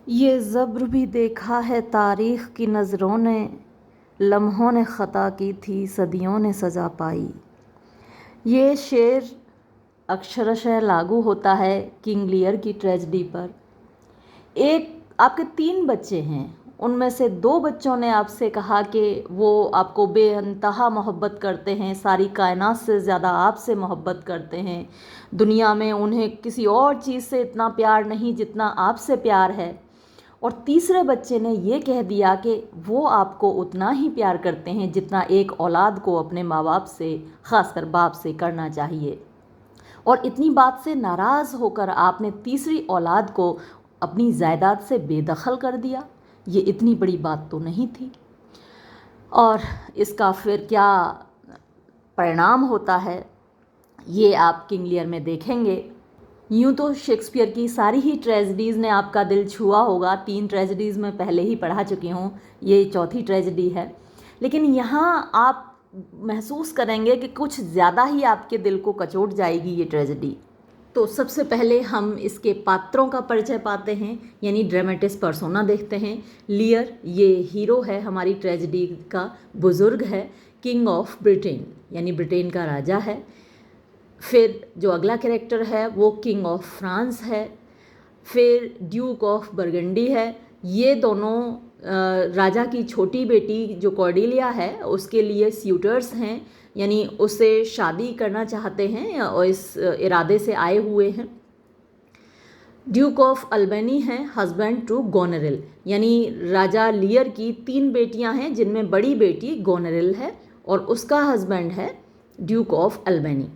ये ज़ब्र भी देखा है तारीख़ की नज़रों ने, लम्हों ने ख़ता की थी सदियों ने सज़ा पाई। ये शेर अक्षरशः लागू होता है किंग लियर की ट्रेजेडी पर। एक आपके 3 बच्चे हैं, उनमें से 2 बच्चों ने आपसे कहा कि वो आपको बेइंतहा मोहब्बत करते हैं, सारी कायनात से ज़्यादा आपसे मोहब्बत करते हैं। दुनिया में उन्हें किसी और चीज़ से इतना प्यार नहीं जितना आपसे प्यार है। और तीसरे बच्चे ने ये कह दिया कि वो आपको उतना ही प्यार करते हैं जितना एक औलाद को अपने माँ बाप से, ख़ासकर बाप से करना चाहिए। और इतनी बात से नाराज़ होकर आपने तीसरी औलाद को अपनी जायदाद से बेदखल कर दिया। ये इतनी बड़ी बात तो नहीं थी। और इसका फिर क्या परिणाम होता है ये आप किंग लियर में देखेंगे। यूँ तो शेक्सपियर की सारी ही ट्रेजेडीज़ ने आपका दिल छुआ होगा। 3 ट्रेजेडीज़ मैं पहले ही पढ़ा चुकी हूँ, ये चौथी ट्रेजेडी है। लेकिन यहाँ आप महसूस करेंगे कि कुछ ज़्यादा ही आपके दिल को कचोट जाएगी ये ट्रेजेडी। तो सबसे पहले हम इसके पात्रों का परिचय पाते हैं, यानी ड्रामेटिस पर्सोना देखते हैं। लियर ये हीरो है हमारी ट्रेजेडी का, बुज़ुर्ग है, किंग ऑफ ब्रिटेन यानी ब्रिटेन का राजा है। फिर जो अगला कैरेक्टर है वो किंग ऑफ फ्रांस है। फिर ड्यूक ऑफ बर्गंडी है। ये दोनों राजा की छोटी बेटी जो कॉर्डेलिया है उसके लिए स्यूटर्स हैं, यानी उससे शादी करना चाहते हैं और इस इरादे से आए हुए हैं। ड्यूक ऑफ अल्बेनी हैं हस्बैंड टू गोनेरिल, यानी राजा लियर की 3 बेटियां हैं जिनमें बड़ी बेटी गोनेरिल है और उसका हस्बैंड है Duke of Albany.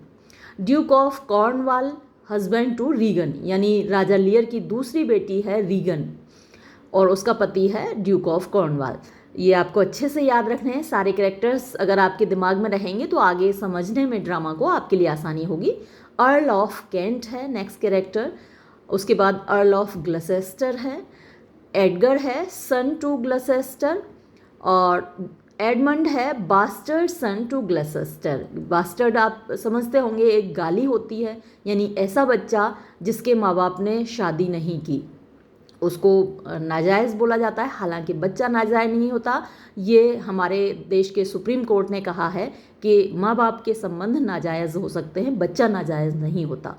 Duke of Cornwall husband to Regan, यानी राजा लियर की दूसरी बेटी है रीगन और उसका पति है ड्यूक ऑफ कॉर्नवाल। ये आपको अच्छे से याद रखने हैं। सारे कैरेक्टर्स अगर आपके दिमाग में रहेंगे तो आगे समझने में ड्रामा को आपके लिए आसानी होगी। अर्ल ऑफ केंट है नेक्स्ट कैरेक्टर। उसके बाद अर्ल ऑफ ग्लसेस्टर है। एडगर है सन टू ग्लसेस्टर और एडमंड है बास्टर्ड सन टू ग्लसेस्टर। बास्टर्ड आप समझते होंगे एक गाली होती है, यानी ऐसा बच्चा जिसके माँ बाप ने शादी नहीं की उसको नाजायज़ बोला जाता है। हालांकि बच्चा नाजायज़ नहीं होता, ये हमारे देश के सुप्रीम कोर्ट ने कहा है कि माँ बाप के संबंध नाजायज़ हो सकते हैं, बच्चा नाजायज़ नहीं होता।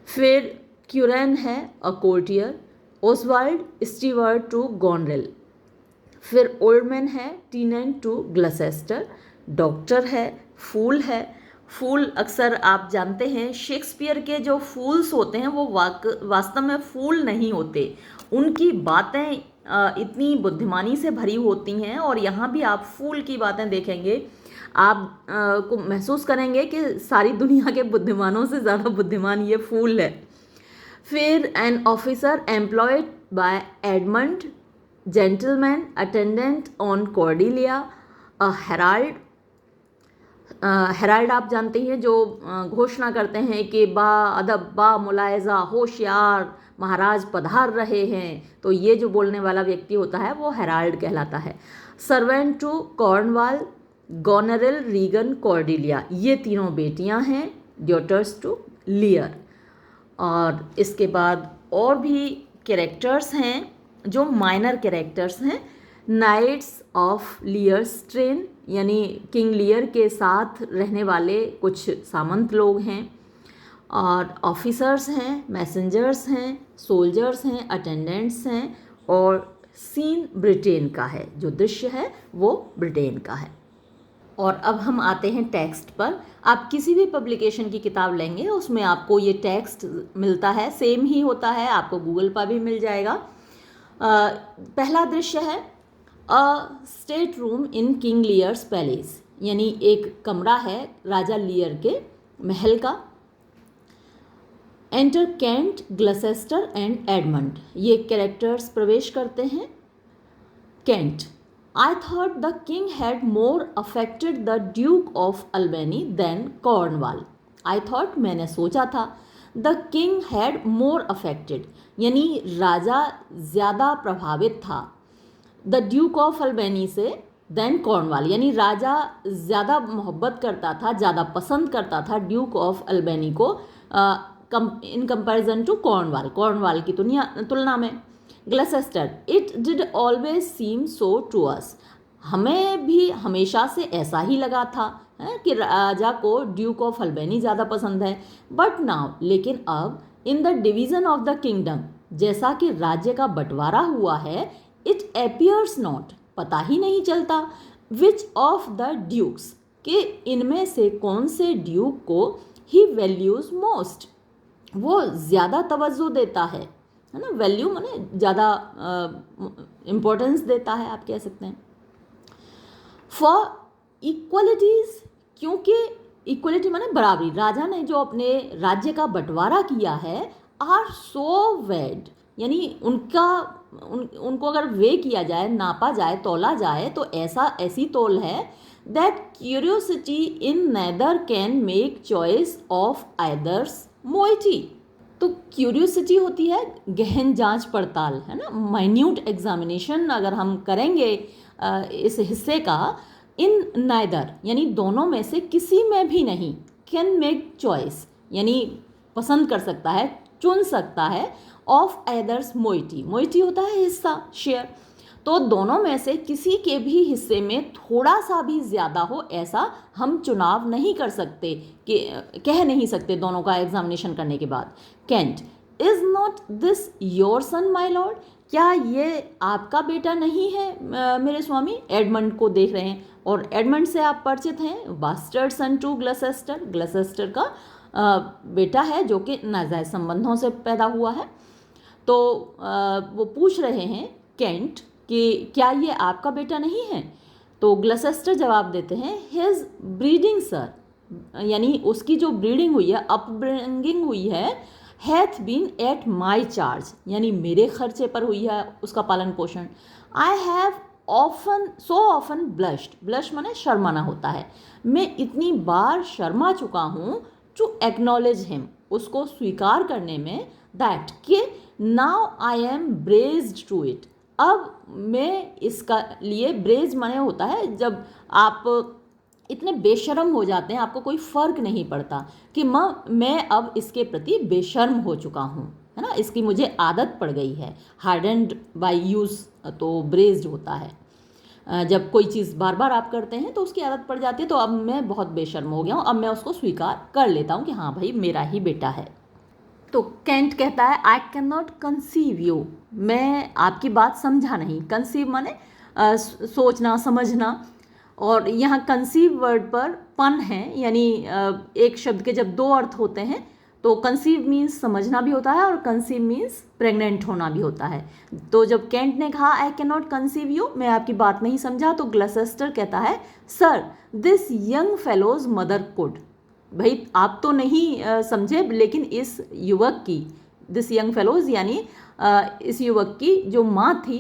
फिर क्यूरन है अ कोर्टियर, ओसवाल्ड स्टीवर्ट टू गोनरेल। फिर ओल्डमैन है टीनेंट टू ग्लसेस्टर। डॉक्टर है, फूल है। फूल अक्सर आप जानते हैं शेक्सपियर के जो फूल्स होते हैं वो वास्तव में फूल नहीं होते, उनकी बातें इतनी बुद्धिमानी से भरी होती हैं। और यहाँ भी आप फूल की बातें देखेंगे, आप को महसूस करेंगे कि सारी दुनिया के बुद्धिमानों से ज़्यादा बुद्धिमान ये फूल है। फिर an officer employed by Edmund, gentleman attendant on Cordelia, a Herald. Herald आप जानते हैं जो घोषणा करते हैं कि बा अदब बा मुलायजा होशियार महाराज पधार रहे हैं, तो ये जो बोलने वाला व्यक्ति होता है वो हेराल्ड कहलाता है। Servant to Cornwall, Goneril, Regan, Cordelia, ये तीनों बेटियां हैं डॉटर्स टू लियर। और इसके बाद और भी कैरेक्टर्स हैं जो माइनर कैरेक्टर्स हैं। नाइट्स ऑफ लियर्स ट्रेन, यानी किंग लियर के साथ रहने वाले कुछ सामंत लोग हैं। और ऑफिसर्स हैं, मैसेंजर्स हैं, सोल्जर्स हैं, अटेंडेंट्स हैं। और सीन ब्रिटेन का है, जो दृश्य है वो ब्रिटेन का है। और अब हम आते हैं टेक्स्ट पर। आप किसी भी पब्लिकेशन की किताब लेंगे उसमें आपको ये टेक्स्ट मिलता है, सेम ही होता है, आपको गूगल पर भी मिल जाएगा। पहला दृश्य है a state room in King Lear's palace, यानी एक कमरा है राजा लियर के महल का। Enter Kent, Gloucester and Edmund, ये कैरेक्टर्स प्रवेश करते हैं। Kent, I thought the king had more affected the Duke of Albany than Cornwall. I thought, मैंने सोचा था, the king had more affected, यानी राजा ज़्यादा प्रभावित था the Duke of Albany से than Cornwall, यानी राजा ज़्यादा मोहब्बत करता था, ज़्यादा पसंद करता था ड्यूक ऑफ अल्बेनी को in comparison to Cornwall, Cornwall की तुलना में। Gloucester, it did always seem so to us, हमें भी हमेशा से ऐसा ही लगा था कि राजा को ड्यूक ऑफ अल्बेनी ज़्यादा पसंद है। बट नाउ, लेकिन अब, in the division of the kingdom, जैसा कि राज्य का बंटवारा हुआ है, इट अपियर्स नॉट, पता ही नहीं चलता, विच ऑफ द ड्यूक्स, कि इनमें से कौन से ड्यूक को ही वैल्यूज़ मोस्ट, वो ज़्यादा तवज्जो देता है ना। वैल्यू माने ज़्यादा इम्पोर्टेंस देता है, आप कह सकते हैं। फॉर इक्वलिटीज़, क्योंकि इक्वलिटी माने बराबरी, राजा ने जो अपने राज्य का बंटवारा किया है, आर सो वेड, यानी उनको अगर वे किया जाए, नापा जाए, तोला जाए, तो ऐसी तोल है that curiosity in neither can make choice of either's moiety. तो क्यूरियोसिटी होती है गहन जांच पड़ताल, है ना, माइन्यूट एग्जामिनेशन अगर हम करेंगे इस हिस्से का, इन नाइदर यानी दोनों में से किसी में भी नहीं, कैन मेक चॉइस यानी पसंद कर सकता है, चुन सकता है, ऑफ अदर्स मोइटी, मोइटी होता है हिस्सा, शेयर, तो दोनों में से किसी के भी हिस्से में थोड़ा सा भी ज़्यादा हो, ऐसा हम चुनाव नहीं कर सकते, कि कह नहीं सकते दोनों का एग्जामिनेशन करने के बाद। Kent, is not this your son my lord, क्या ये आपका बेटा नहीं है मेरे स्वामी? एडमंड को देख रहे हैं, और एडमंड से आप परिचित हैं, बास्टर्ड सन टू ग्लसेस्टर, ग्लसेस्टर का बेटा है जो कि नाजायज़ संबंधों से पैदा हुआ है। तो वो पूछ रहे हैं केंट कि क्या ये आपका बेटा नहीं है? तो ग्लसेस्टर जवाब देते हैं, हिज ब्रीडिंग सर, यानी उसकी जो ब्रीडिंग हुई है, अपब्रिंगिंग हुई है, hath been at my charge, यानी मेरे खर्चे पर हुई है उसका पालन पोषण। I have often blushed, blush माने शर्माना होता है, मैं इतनी बार शर्मा चुका हूँ, टू एक्नॉलेज हिम, उसको स्वीकार करने में, दैट कि now I am brazed to it, अब मैं इसका लिए, ब्रेज माने होता है जब आप इतने बेशर्म हो जाते हैं, आपको कोई फ़र्क नहीं पड़ता कि मैं अब इसके प्रति बेशर्म हो चुका हूँ, है ना, इसकी मुझे आदत पड़ गई है। हार्डन्ड बाय यूज़ तो ब्रेज्ड होता है, जब कोई चीज़ बार बार आप करते हैं तो उसकी आदत पड़ जाती है, तो अब मैं बहुत बेशर्म हो गया हूँ, अब मैं उसको स्वीकार कर लेता हूँ कि हाँ भाई मेरा ही बेटा है। तो कैंट कहता है, I can not conceive you, मैं आपकी बात समझा नहीं, कंसीव माने सोचना, समझना, और यहाँ कंसीव वर्ड पर पन है, यानी एक शब्द के जब दो अर्थ होते हैं तो कंसीव मीन्स समझना भी होता है और कंसीव मीन्स प्रेग्नेंट होना भी होता है। तो जब केंट ने कहा I can not conceive you, मैं आपकी बात नहीं समझा, तो ग्लसेस्टर कहता है, sir this young fellows mother could, भाई आप तो नहीं समझे, लेकिन इस युवक की, दिस यंग फेलोज यानी इस युवक की जो माँ थी,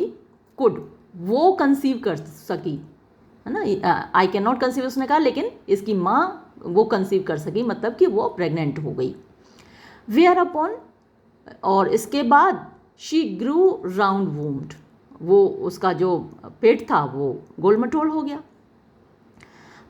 कुड, वो कंसीव कर सकी, है ना, आई कैन नॉट कंसीव उसने कहा, लेकिन इसकी माँ वो कंसीव कर सकी, मतलब कि वो प्रेग्नेंट हो गई। वेयर अपॉन, और इसके बाद, शी ग्रू राउंड वूम्ड, वो उसका जो पेट था वो गोल मटोल हो गया।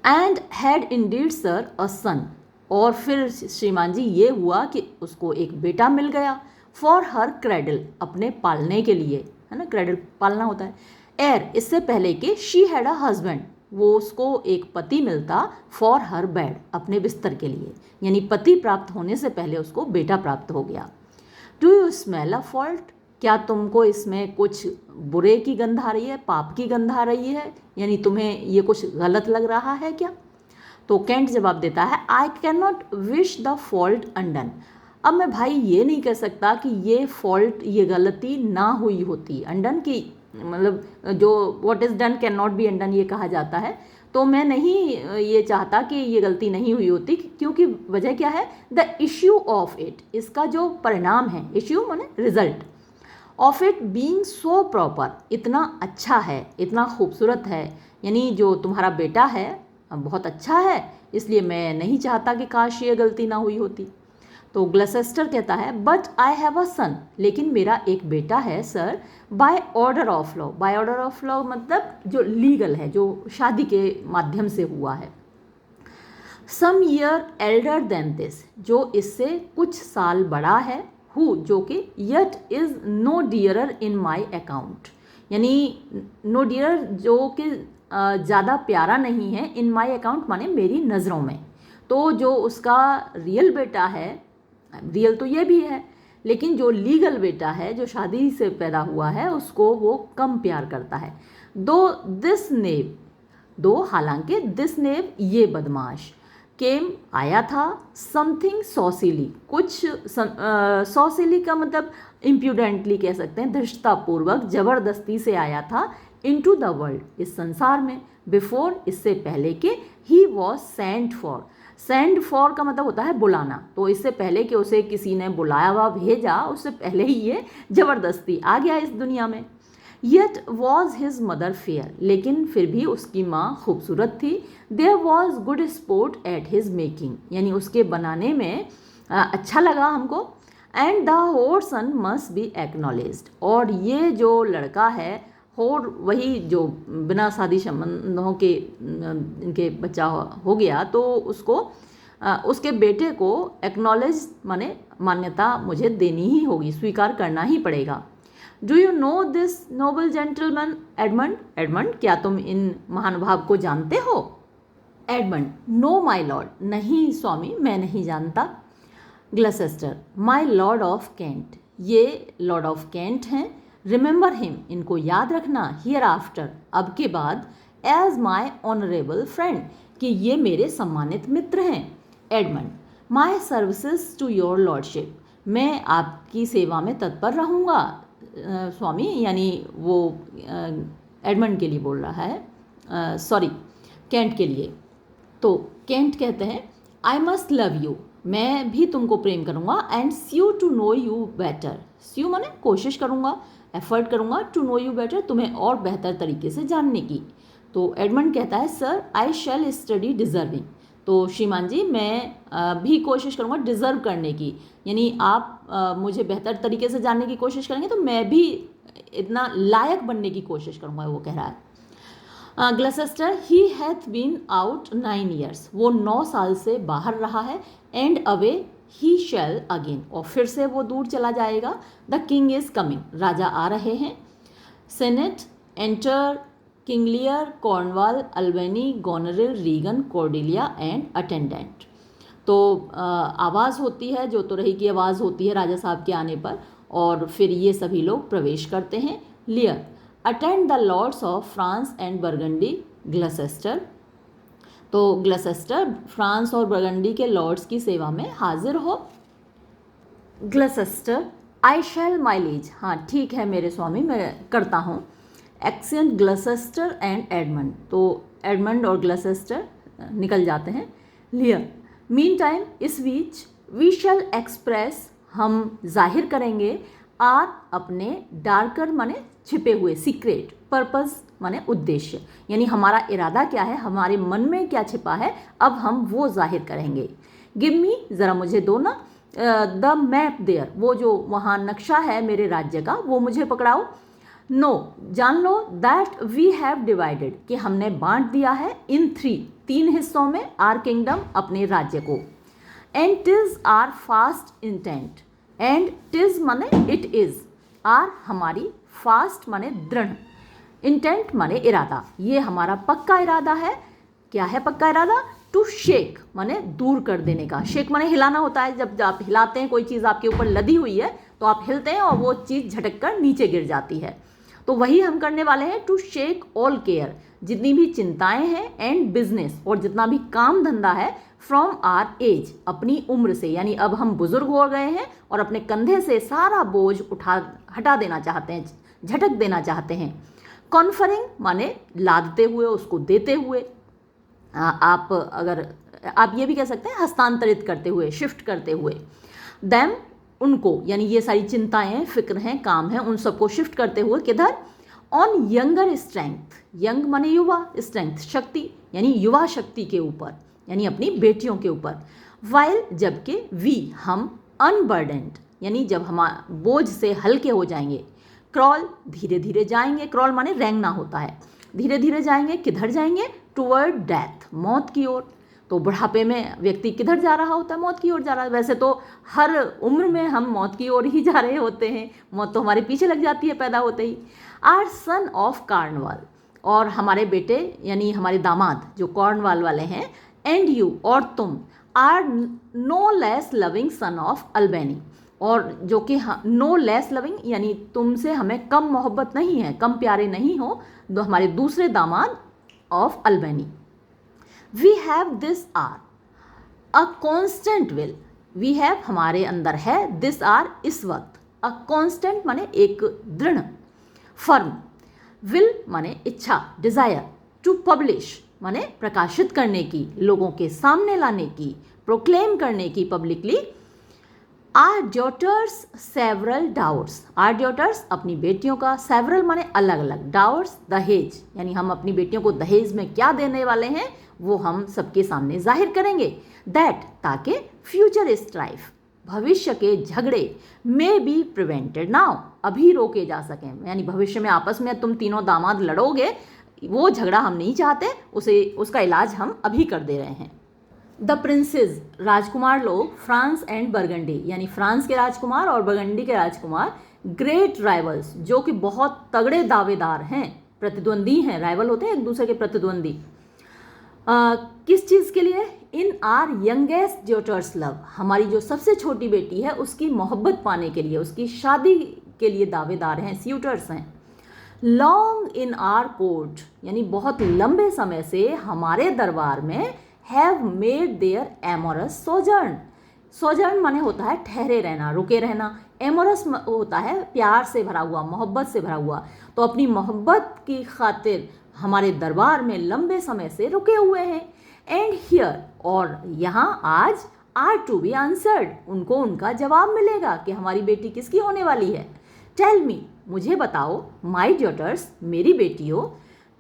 एंड हैड इंडीड सर अ सन, और फिर श्रीमान जी ये हुआ कि उसको एक बेटा मिल गया, फॉर हर क्रेडल, अपने पालने के लिए, है ना, क्रेडल पालना होता है। एर, इससे पहले कि शी हैड अ हस्बैंड, वो उसको एक पति मिलता, फॉर हर बेड, अपने बिस्तर के लिए, यानी पति प्राप्त होने से पहले उसको बेटा प्राप्त हो गया। Do you smell a fault, क्या तुमको इसमें कुछ बुरे की गंध आ रही है, पाप की गंध आ रही है, यानी तुम्हें ये कुछ गलत लग रहा है क्या? तो केंट जवाब देता है, I can not wish the fault undone, अब मैं भाई ये नहीं कह सकता कि ये फॉल्ट, ये गलती ना हुई होती, अनडन की मतलब जो what is done can not be undone ये कहा जाता है, तो मैं नहीं ये चाहता कि ये गलती नहीं हुई होती, क्योंकि वजह क्या है, द इश्यू ऑफ इट, इसका जो परिणाम है, इश्यू माने result, of it being so proper, इतना अच्छा है, इतना खूबसूरत है, यानी जो तुम्हारा बेटा है बहुत अच्छा है, इसलिए मैं नहीं चाहता कि काश ये गलती ना हुई होती। तो ग्लसेस्टर कहता है, बट आई हैव अ सन, लेकिन मेरा एक बेटा है sir, by order of law, by order of law मतलब जो लीगल है, जो शादी के माध्यम से हुआ है। Some year Elder then this, जो इससे कुछ साल बड़ा है, हु जो कि yet is no dearer in my account, यानी no dearer जो कि ज़्यादा प्यारा नहीं है, in my account माने मेरी नज़रों में। तो जो उसका रियल बेटा है, रियल तो ये भी है, लेकिन जो लीगल बेटा है जो शादी से पैदा हुआ है उसको वो कम प्यार करता है। दो हालांकि दिस नेव ये बदमाश केम आया था, समथिंग सॉसिली कुछ सॉसिली का मतलब इम्प्यूडेंटली कह सकते हैं, धृष्टतापूर्वक ज़बरदस्ती से आया था, इनटू द वर्ल्ड इस संसार में, बिफोर इससे पहले कि ही वॉज सेंट फॉर का मतलब होता है बुलाना, तो इससे पहले कि उसे किसी ने बुलाया हुआ भेजा उससे पहले ही ये ज़बरदस्ती आ गया इस दुनिया में। Yet was his mother fair, लेकिन फिर भी उसकी माँ खूबसूरत थी। There was good sport at his making, यानी उसके बनाने में अच्छा लगा हमको। एंड द होर सन मस्ट बी एक्नॉलेज्ड, और ये जो लड़का है होर वही जो बिना शादी संबंधों के इनके बच्चा हो गया, तो उसको उसके बेटे को एक्नॉलेज माने मान्यता मुझे देनी ही होगी, स्वीकार करना ही पड़ेगा। Do you know this Nobel gentleman Edmund, Edmund क्या तुम इन महानुभाव को जानते हो? एडमंड, नो माई लॉर्ड, नहीं स्वामी मैं नहीं जानता। ग्लसेस्टर, माई लॉर्ड ऑफ कैंट, ये लॉर्ड ऑफ कैंट हैं। रिमेंबर हिम, इनको याद रखना, हियर आफ्टर, अब के बाद, एज माई ऑनरेबल फ्रेंड, कि ये मेरे सम्मानित मित्र हैं। Edmund, my services to your lordship, मैं आपकी सेवा में तत्पर रहूँगा स्वामी, यानी वो एडमंड के लिए बोल रहा है, सॉरी कैंट के लिए। तो कैंट कहते हैं आई मस्ट लव यू, मैं भी तुमको प्रेम करूँगा, and sue to know you better, sue माने कोशिश करूँगा, एफर्ट करूँगा, टू नो यू बेटर तुम्हें और बेहतर तरीके से जानने की। तो एडमंड कहता है sir I shell study deserving, तो श्रीमान जी मैं भी कोशिश करूँगा डिज़र्व करने की, यानी आप मुझे बेहतर तरीके से जानने की कोशिश करेंगे तो मैं भी इतना लायक बनने की कोशिश करूँगा, वो कह रहा है। Gloucester, he hath been out 9 years, वो 9 साल से बाहर रहा है, and away he shall again, और फिर से वो दूर चला जाएगा। द किंग इज़ कमिंग, राजा आ रहे हैं। Sennet, enter King Lear, Cornwall, Albany, Goneril, Regan, Cordelia and attendant. तो आवाज़ होती है, जो तुरही की आवाज़ होती है राजा साहब के आने पर, और फिर ये सभी लोग प्रवेश करते हैं। Lear, attend the lords of France and Burgundy, Gloucester, तो ग्लसेस्टर फ्रांस और बर्गंडी के लॉर्ड्स की सेवा में हाजिर हो। ग्लसेस्टर, आई शैल माइलेज, हाँ ठीक है मेरे स्वामी मैं करता हूँ। एक्सेंट ग्लसेस्टर एंड एडमंड, तो एडमंड और ग्लसेस्टर निकल जाते हैं। लियर, मीन टाइम इस बीच, वी शैल एक्सप्रेस, हम जाहिर करेंगे, आर अपने डार्कर माने छिपे हुए, सीक्रेट, पर्पस माने उद्देश्य, यानी हमारा इरादा क्या है, हमारे मन में क्या छिपा है, अब हम वो जाहिर करेंगे। गिव मी, ज़रा मुझे दो ना, द मैप देयर, वो जो वहाँ नक्शा है मेरे राज्य का वो मुझे पकड़ाओ। नो, जान लो, दैट वी हैव डिवाइडेड, कि हमने बांट दिया है, इन 3 हिस्सों में, आर किंगडम अपने राज्य को। And टिज are fast intent, and टिज माने इट इज़, आर हमारी, फास्ट माने दृढ़, इंटेंट माने इरादा, ये हमारा पक्का इरादा है। क्या है पक्का इरादा? टू शेक माने दूर कर देने का, शेक माने हिलाना होता है, जब आप हिलाते हैं कोई चीज़ आपके ऊपर लदी हुई है तो आप हिलते हैं और वो चीज़ झटक कर नीचे गिर जाती है, तो वही हम करने वाले हैं। टू शेक ऑल केयर, जितनी भी चिंताएं हैं, एंड बिजनेस, और जितना भी काम धंधा है, फ्रॉम आर एज, अपनी उम्र से, यानी अब हम बुजुर्ग हो गए हैं और अपने कंधे से सारा बोझ हटा देना चाहते हैं, झटक देना चाहते हैं। कॉन्फरिंग माने लादते हुए, उसको देते हुए, आप ये भी कह सकते हैं हस्तांतरित करते हुए, शिफ्ट करते हुए। देम, उनको, यानी ये सारी चिंताएं, फिक्र हैं, काम हैं, उन सबको शिफ्ट करते हुए किधर? ऑन यंगर स्ट्रेंथ, यंग माने युवा, स्ट्रेंथ शक्ति, यानी युवा शक्ति के ऊपर, यानी अपनी बेटियों के ऊपर। वाइल, जबकि, वी हम, अनबर्डेंड, यानी जब हम बोझ से हल्के हो जाएंगे। क्रॉल, धीरे धीरे जाएंगे, क्रॉल माने रेंगना होता है, धीरे धीरे जाएंगे, किधर जाएंगे? टुवर्ड डेथ, मौत की ओर। तो बुढ़ापे में व्यक्ति किधर जा रहा होता है? मौत की ओर जा रहा है। वैसे तो हर उम्र में हम मौत की ओर ही जा रहे होते हैं, मौत तो हमारे पीछे लग जाती है पैदा होते ही। आर सन ऑफ कार्नवाल, और हमारे बेटे यानी हमारे दामाद जो कॉर्नवाल वाले हैं, एंड यू, और तुम, our no less loving son of Albany, और जो कि नो लेस लविंग यानी तुमसे हमें कम मोहब्बत नहीं है, कम प्यारे नहीं हो, हमारे दूसरे दामाद of Albany. We have this hour a constant will, we have हमारे अंदर है, दिस आर इस वक्त, अ कॉन्स्टेंट माने एक दृढ़, फर्म, विल माने इच्छा, डिजायर, टू पब्लिश माने प्रकाशित करने की, लोगों के सामने लाने की, प्रोक्लेम करने की publicly. Our daughters several doubts, our daughters अपनी बेटियों का, सेवरल माने अलग अलग, डाउट्स दहेज, यानी हम अपनी बेटियों को दहेज में क्या देने वाले हैं वो हम सबके सामने जाहिर करेंगे। दैट ताकि फ्यूचर स्ट्राइफ, भविष्य के झगड़े, मे बी प्रिवेंटेड नाउ, अभी रोके जा सकें, यानी भविष्य में आपस में तुम तीनों दामाद लड़ोगे, वो झगड़ा हम नहीं चाहते, उसका इलाज हम अभी कर दे रहे हैं। द प्रिंसेस, राजकुमार लोग, फ्रांस एंड बर्गंडी, यानी फ्रांस के राजकुमार और बर्गंडी के राजकुमार, ग्रेट राइवल्स, जो कि बहुत तगड़े दावेदार हैं, प्रतिद्वंदी हैं, राइवल होते हैं एक दूसरे के प्रतिद्वंदी। किस चीज़ के लिए? In our youngest daughter's love, हमारी जो सबसे छोटी बेटी है उसकी मोहब्बत पाने के लिए, उसकी शादी के लिए दावेदार हैं, स्यूटर्स हैं। लॉन्ग इन आर कोर्ट, यानी बहुत लंबे समय से हमारे दरबार में, have made their amorous sojourn, sojourn माने होता है ठहरे रहना, रुके रहना, एमोरस होता है प्यार से भरा हुआ, मोहब्बत से भरा हुआ, तो अपनी मोहब्बत की खातिर हमारे दरबार में लंबे समय से रुके हुए हैं। एंड हियर, और यहाँ आज, आर टू बी आंसर्ड, उनको उनका जवाब मिलेगा कि हमारी बेटी किसकी होने वाली है। टेल मी, मुझे बताओ, माई डॉटर्स, मेरी बेटियों,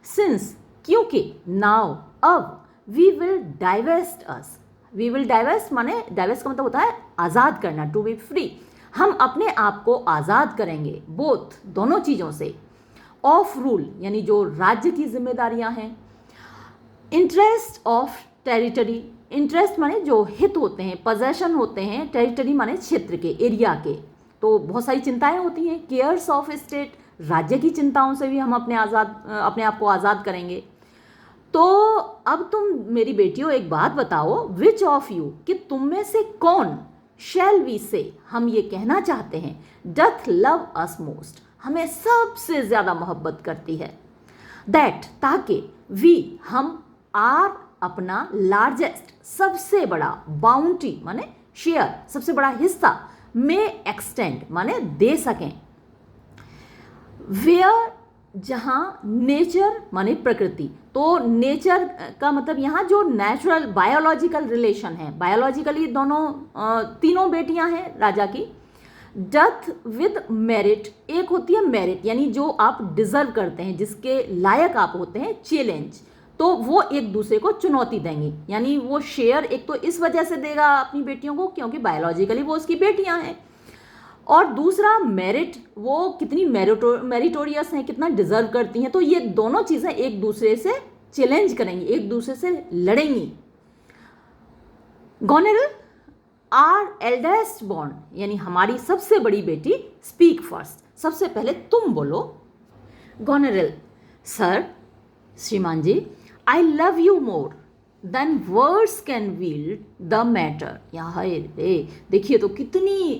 सिंस, क्योंकि, नाउ, अब, we will divest us, we will divest माने, डाइवेस्ट का मतलब होता है आज़ाद करना, टू बी फ्री, हम अपने आप को आज़ाद करेंगे, बोथ दोनों चीज़ों से, ऑफ रूल यानी जो राज्य की जिम्मेदारियां हैं, इंटरेस्ट ऑफ टेरिटरी, इंटरेस्ट माने जो हित होते हैं, पोजेशन होते हैं, टेरिटरी माने क्षेत्र के, एरिया के, तो बहुत सारी चिंताएं होती हैं, केयर्स ऑफ स्टेट, राज्य की चिंताओं से भी हम अपने आप को आज़ाद करेंगे। तो अब तुम मेरी बेटियों एक बात बताओ, विच ऑफ यू, कि तुम में से कौन, शैल वी से, हम ये कहना चाहते हैं, डथ लव अस मोस्ट, हमें सबसे ज्यादा मोहब्बत करती है। दैट ताकि, वी हम, आर अपना, लार्जेस्ट सबसे बड़ा, बाउंटी माने शेयर सबसे बड़ा हिस्सा, में एक्सटेंड माने दे सकें। वेयर जहां, नेचर माने प्रकृति, तो नेचर का मतलब यहाँ जो नेचुरल बायोलॉजिकल रिलेशन है, बायोलॉजिकली दोनों तीनों बेटियां हैं राजा की। डथ विद मेरिट, एक होती है मेरिट यानी जो आप डिजर्व करते हैं, जिसके लायक आप होते हैं, चैलेंज, तो वो एक दूसरे को चुनौती देंगी, यानी वो शेयर एक तो इस वजह से देगा अपनी बेटियों को क्योंकि बायोलॉजिकली वो उसकी बेटियां हैं, और दूसरा मेरिट, वो कितनी मेरिटोरियस हैं, कितना डिजर्व करती हैं, तो ये दोनों चीज़ें एक दूसरे से चैलेंज करेंगी, एक दूसरे से लड़ेंगी। गोनेरिल, आर एल्डेस्ट बॉर्न, यानी हमारी सबसे बड़ी बेटी, स्पीक फर्स्ट, सबसे पहले तुम बोलो। गोनेरिल, सर, श्रीमान ji, I love you more than words can wield the matter, यहाँ देखिए तो कितनी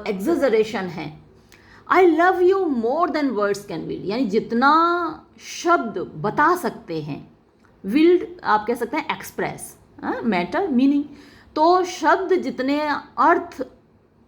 एग्जेजरेशन है। I love you more than words can wield, यानी जितना शब्द बता सकते हैं, wield आप कह सकते हैं एक्सप्रेस, मैटर मीनिंग, तो शब्द जितने अर्थ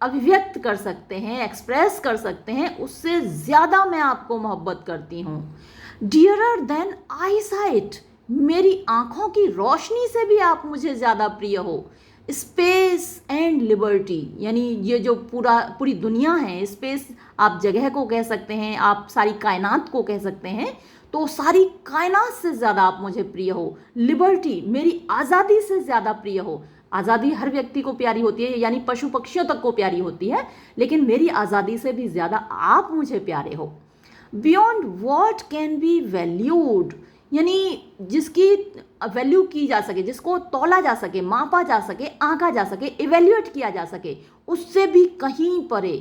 अभिव्यक्त कर सकते हैं, एक्सप्रेस कर सकते हैं, उससे ज़्यादा मैं आपको मोहब्बत करती हूँ। डियरर देन आई साइट, मेरी आँखों की रोशनी से भी आप मुझे ज़्यादा प्रिय हो। स्पेस एंड लिबर्टी, यानी ये जो पूरी दुनिया है, स्पेस आप जगह को कह सकते हैं, आप सारी कायनात को कह सकते हैं, तो सारी कायनात से ज़्यादा आप मुझे प्रिय हो। लिबर्टी, मेरी आज़ादी से ज़्यादा प्रिय हो। आज़ादी हर व्यक्ति को प्यारी होती है, यानी पशु पक्षियों तक को प्यारी होती है, लेकिन मेरी आज़ादी से भी ज़्यादा आप मुझे प्यारे हो। Beyond what can be valued, यानी जिसकी वैल्यू की जा सके, जिसको तौला जा सके, मापा जा सके, आंका जा सके, इवेल्युएट किया जा सके, उससे भी कहीं परे,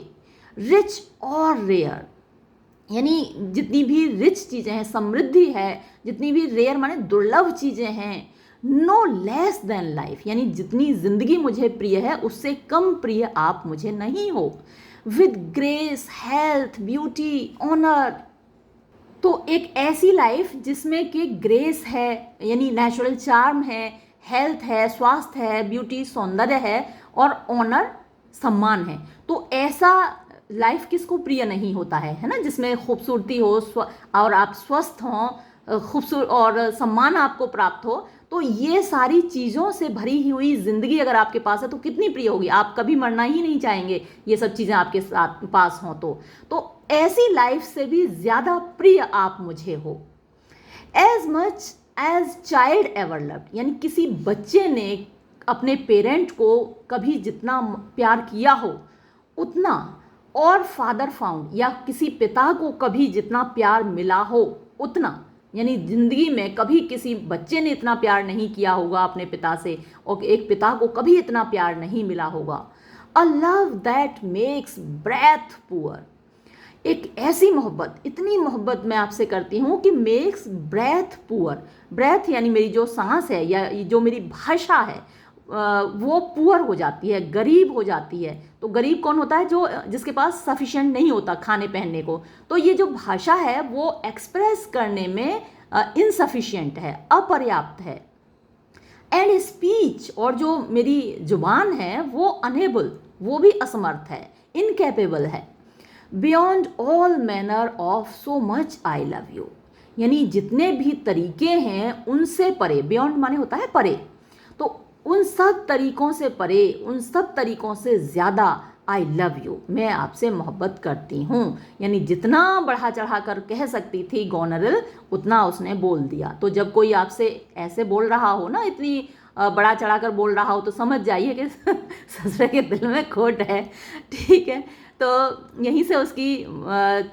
रिच और रेयर। यानी जितनी भी रिच चीज़ें हैं, समृद्धि है, जितनी भी रेयर माने दुर्लभ चीज़ें हैं, नो लेस देन लाइफ, यानी जितनी जिंदगी मुझे प्रिय है उससे कम प्रिय आप मुझे नहीं हो। With grace, health, beauty, honour. तो एक ऐसी लाइफ जिसमें कि ग्रेस है, यानी नेचुरल चार्म है, हेल्थ है, स्वास्थ्य है, ब्यूटी, सौंदर्य है, और ऑनर, सम्मान है। तो ऐसा लाइफ किसको प्रिय नहीं होता है ना, जिसमें खूबसूरती हो और आप स्वस्थ हों, खूबसूरत और सम्मान आपको प्राप्त हो। तो ये सारी चीज़ों से भरी हुई ज़िंदगी अगर आपके पास है तो कितनी प्रिय होगी। आप कभी मरना ही नहीं चाहेंगे ये सब चीज़ें आपके साथ पास हों। तो ऐसी लाइफ से भी ज़्यादा प्रिय आप मुझे हो। As much as child ever loved, यानी किसी बच्चे ने अपने पेरेंट को कभी जितना प्यार किया हो उतना, और फादर फाउंड, या किसी पिता को कभी जितना प्यार मिला हो उतना, यानी जिंदगी में कभी किसी बच्चे ने इतना प्यार नहीं किया होगा अपने पिता से, और एक पिता को कभी इतना प्यार नहीं मिला होगा। A love that makes breath poor, एक ऐसी मोहब्बत, इतनी मोहब्बत मैं आपसे करती हूँ कि मेक्स ब्रेथ पुअर। ब्रेथ यानी मेरी जो सांस है या जो मेरी भाषा है वो पुअर हो जाती है, गरीब हो जाती है। तो गरीब कौन होता है? जो जिसके पास सफिशिएंट नहीं होता खाने पहनने को। तो ये जो भाषा है वो एक्सप्रेस करने में इनसफिशिएंट है, अपर्याप्त है। एंड स्पीच, और जो मेरी जुबान है वो अनेबल, वो भी असमर्थ है, इनकैपेबल है। Beyond all manner of so much I love you, यानी जितने भी तरीके हैं उनसे परे। बियॉन्ड माने होता है परे, तो उन सब तरीकों से परे, उन सब तरीकों से ज़्यादा आई लव यू, मैं आपसे मोहब्बत करती हूँ। यानी जितना बढ़ा चढ़ा कर कह सकती थी गोनरिल, उतना उसने बोल दिया। तो जब कोई आपसे ऐसे बोल रहा हो ना, इतनी बड़ा चढ़ा कर बोल रहा हो, तो समझ जाइए कि ससुर के दिल में खोट है। ठीक है, तो यहीं से उसकी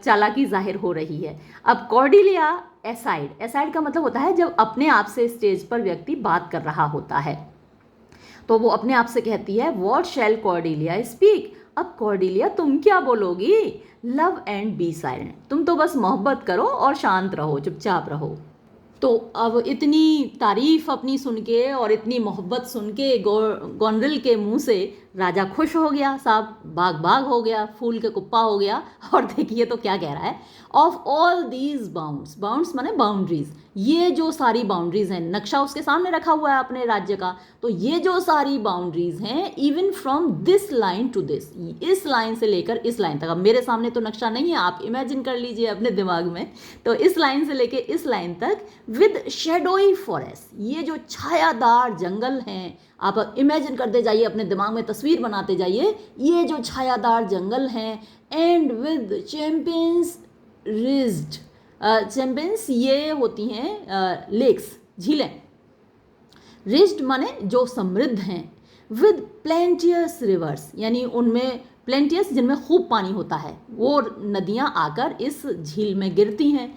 चालाकी जाहिर हो रही है। अब कॉर्डिलिया एसाइड, एसाइड का मतलब होता है जब अपने आप से स्टेज पर व्यक्ति बात कर रहा होता है, तो वो अपने आप से कहती है व्हाट शैल कॉर्डिलिया स्पीक। अब कॉर्डिलिया तुम क्या बोलोगी? लव एंड बी साइलेंट, तुम तो बस मोहब्बत करो और शांत रहो, चुपचाप रहो। तो अब इतनी तारीफ अपनी सुन के और इतनी मोहब्बत सुन के गोनरिल के मुंह से राजा खुश हो गया, साहब बाग बाग हो गया, फूल के कुप्पा हो गया। और देखिए तो क्या कह रहा है, of all these bounds, bounds माने बाउंड्रीज, ये जो सारी बाउंड्रीज हैं, नक्शा उसके सामने रखा हुआ है अपने राज्य का, तो ये जो सारी बाउंड्रीज हैं, even from this line to this, इस लाइन से लेकर इस लाइन तक। अब मेरे सामने तो नक्शा नहीं है, आप इमेजिन कर लीजिए अपने दिमाग में, तो इस लाइन से लेकर इस लाइन तक, विद शेडोई फॉरेस्ट, ये जो छायादार जंगल हैं, आप इमेजिन करते जाइए, अपने दिमाग में तस्वीर बनाते जाइए, ये जो छायादार जंगल हैं, and with champions rigid, champions ये होती हैं लेक्स, झीलें, रिज्ड माने जो समृद्ध हैं, विद प्लेंटियस रिवर्स, यानी उनमें प्लेंटियस जिनमें खूब पानी होता है, वो नदियाँ आकर इस झील में गिरती हैं।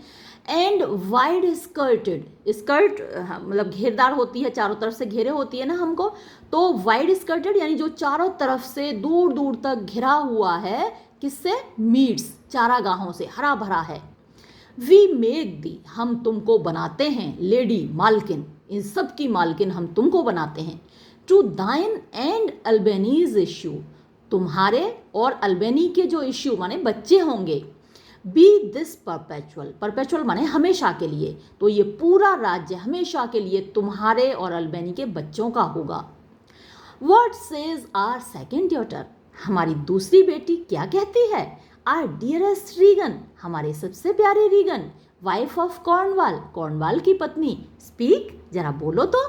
एंड वाइड स्कर्टेड, स्कर्ट मतलब घेरदार होती है, चारों तरफ से घेरे होती है ना हमको, तो वाइड स्कर्टेड यानी जो चारों तरफ से दूर दूर तक घिरा हुआ है, किससे? मीट्स, चारागाहों से, हरा भरा है। वी मेक दी, हम तुमको बनाते हैं, लेडी मालकिन, इन सब की मालकिन हम तुमको बनाते हैं। टू दाइन एंड अल्बेनीज इश्यू, तुम्हारे और अल्बेनी के जो इश्यू माने बच्चे होंगे। बी दिस परपेचुअल, परपेचुअल माने हमेशा के लिए, तो ये पूरा राज्य हमेशा के लिए तुम्हारे और अल्बेनी के बच्चों का होगा। What says our second daughter, हमारी दूसरी बेटी क्या कहती है? आर डियरेस्ट रीगन, हमारे सबसे प्यारे Regan, wife of Cornwall, Cornwall की पत्नी, स्पीक, जरा बोलो तो।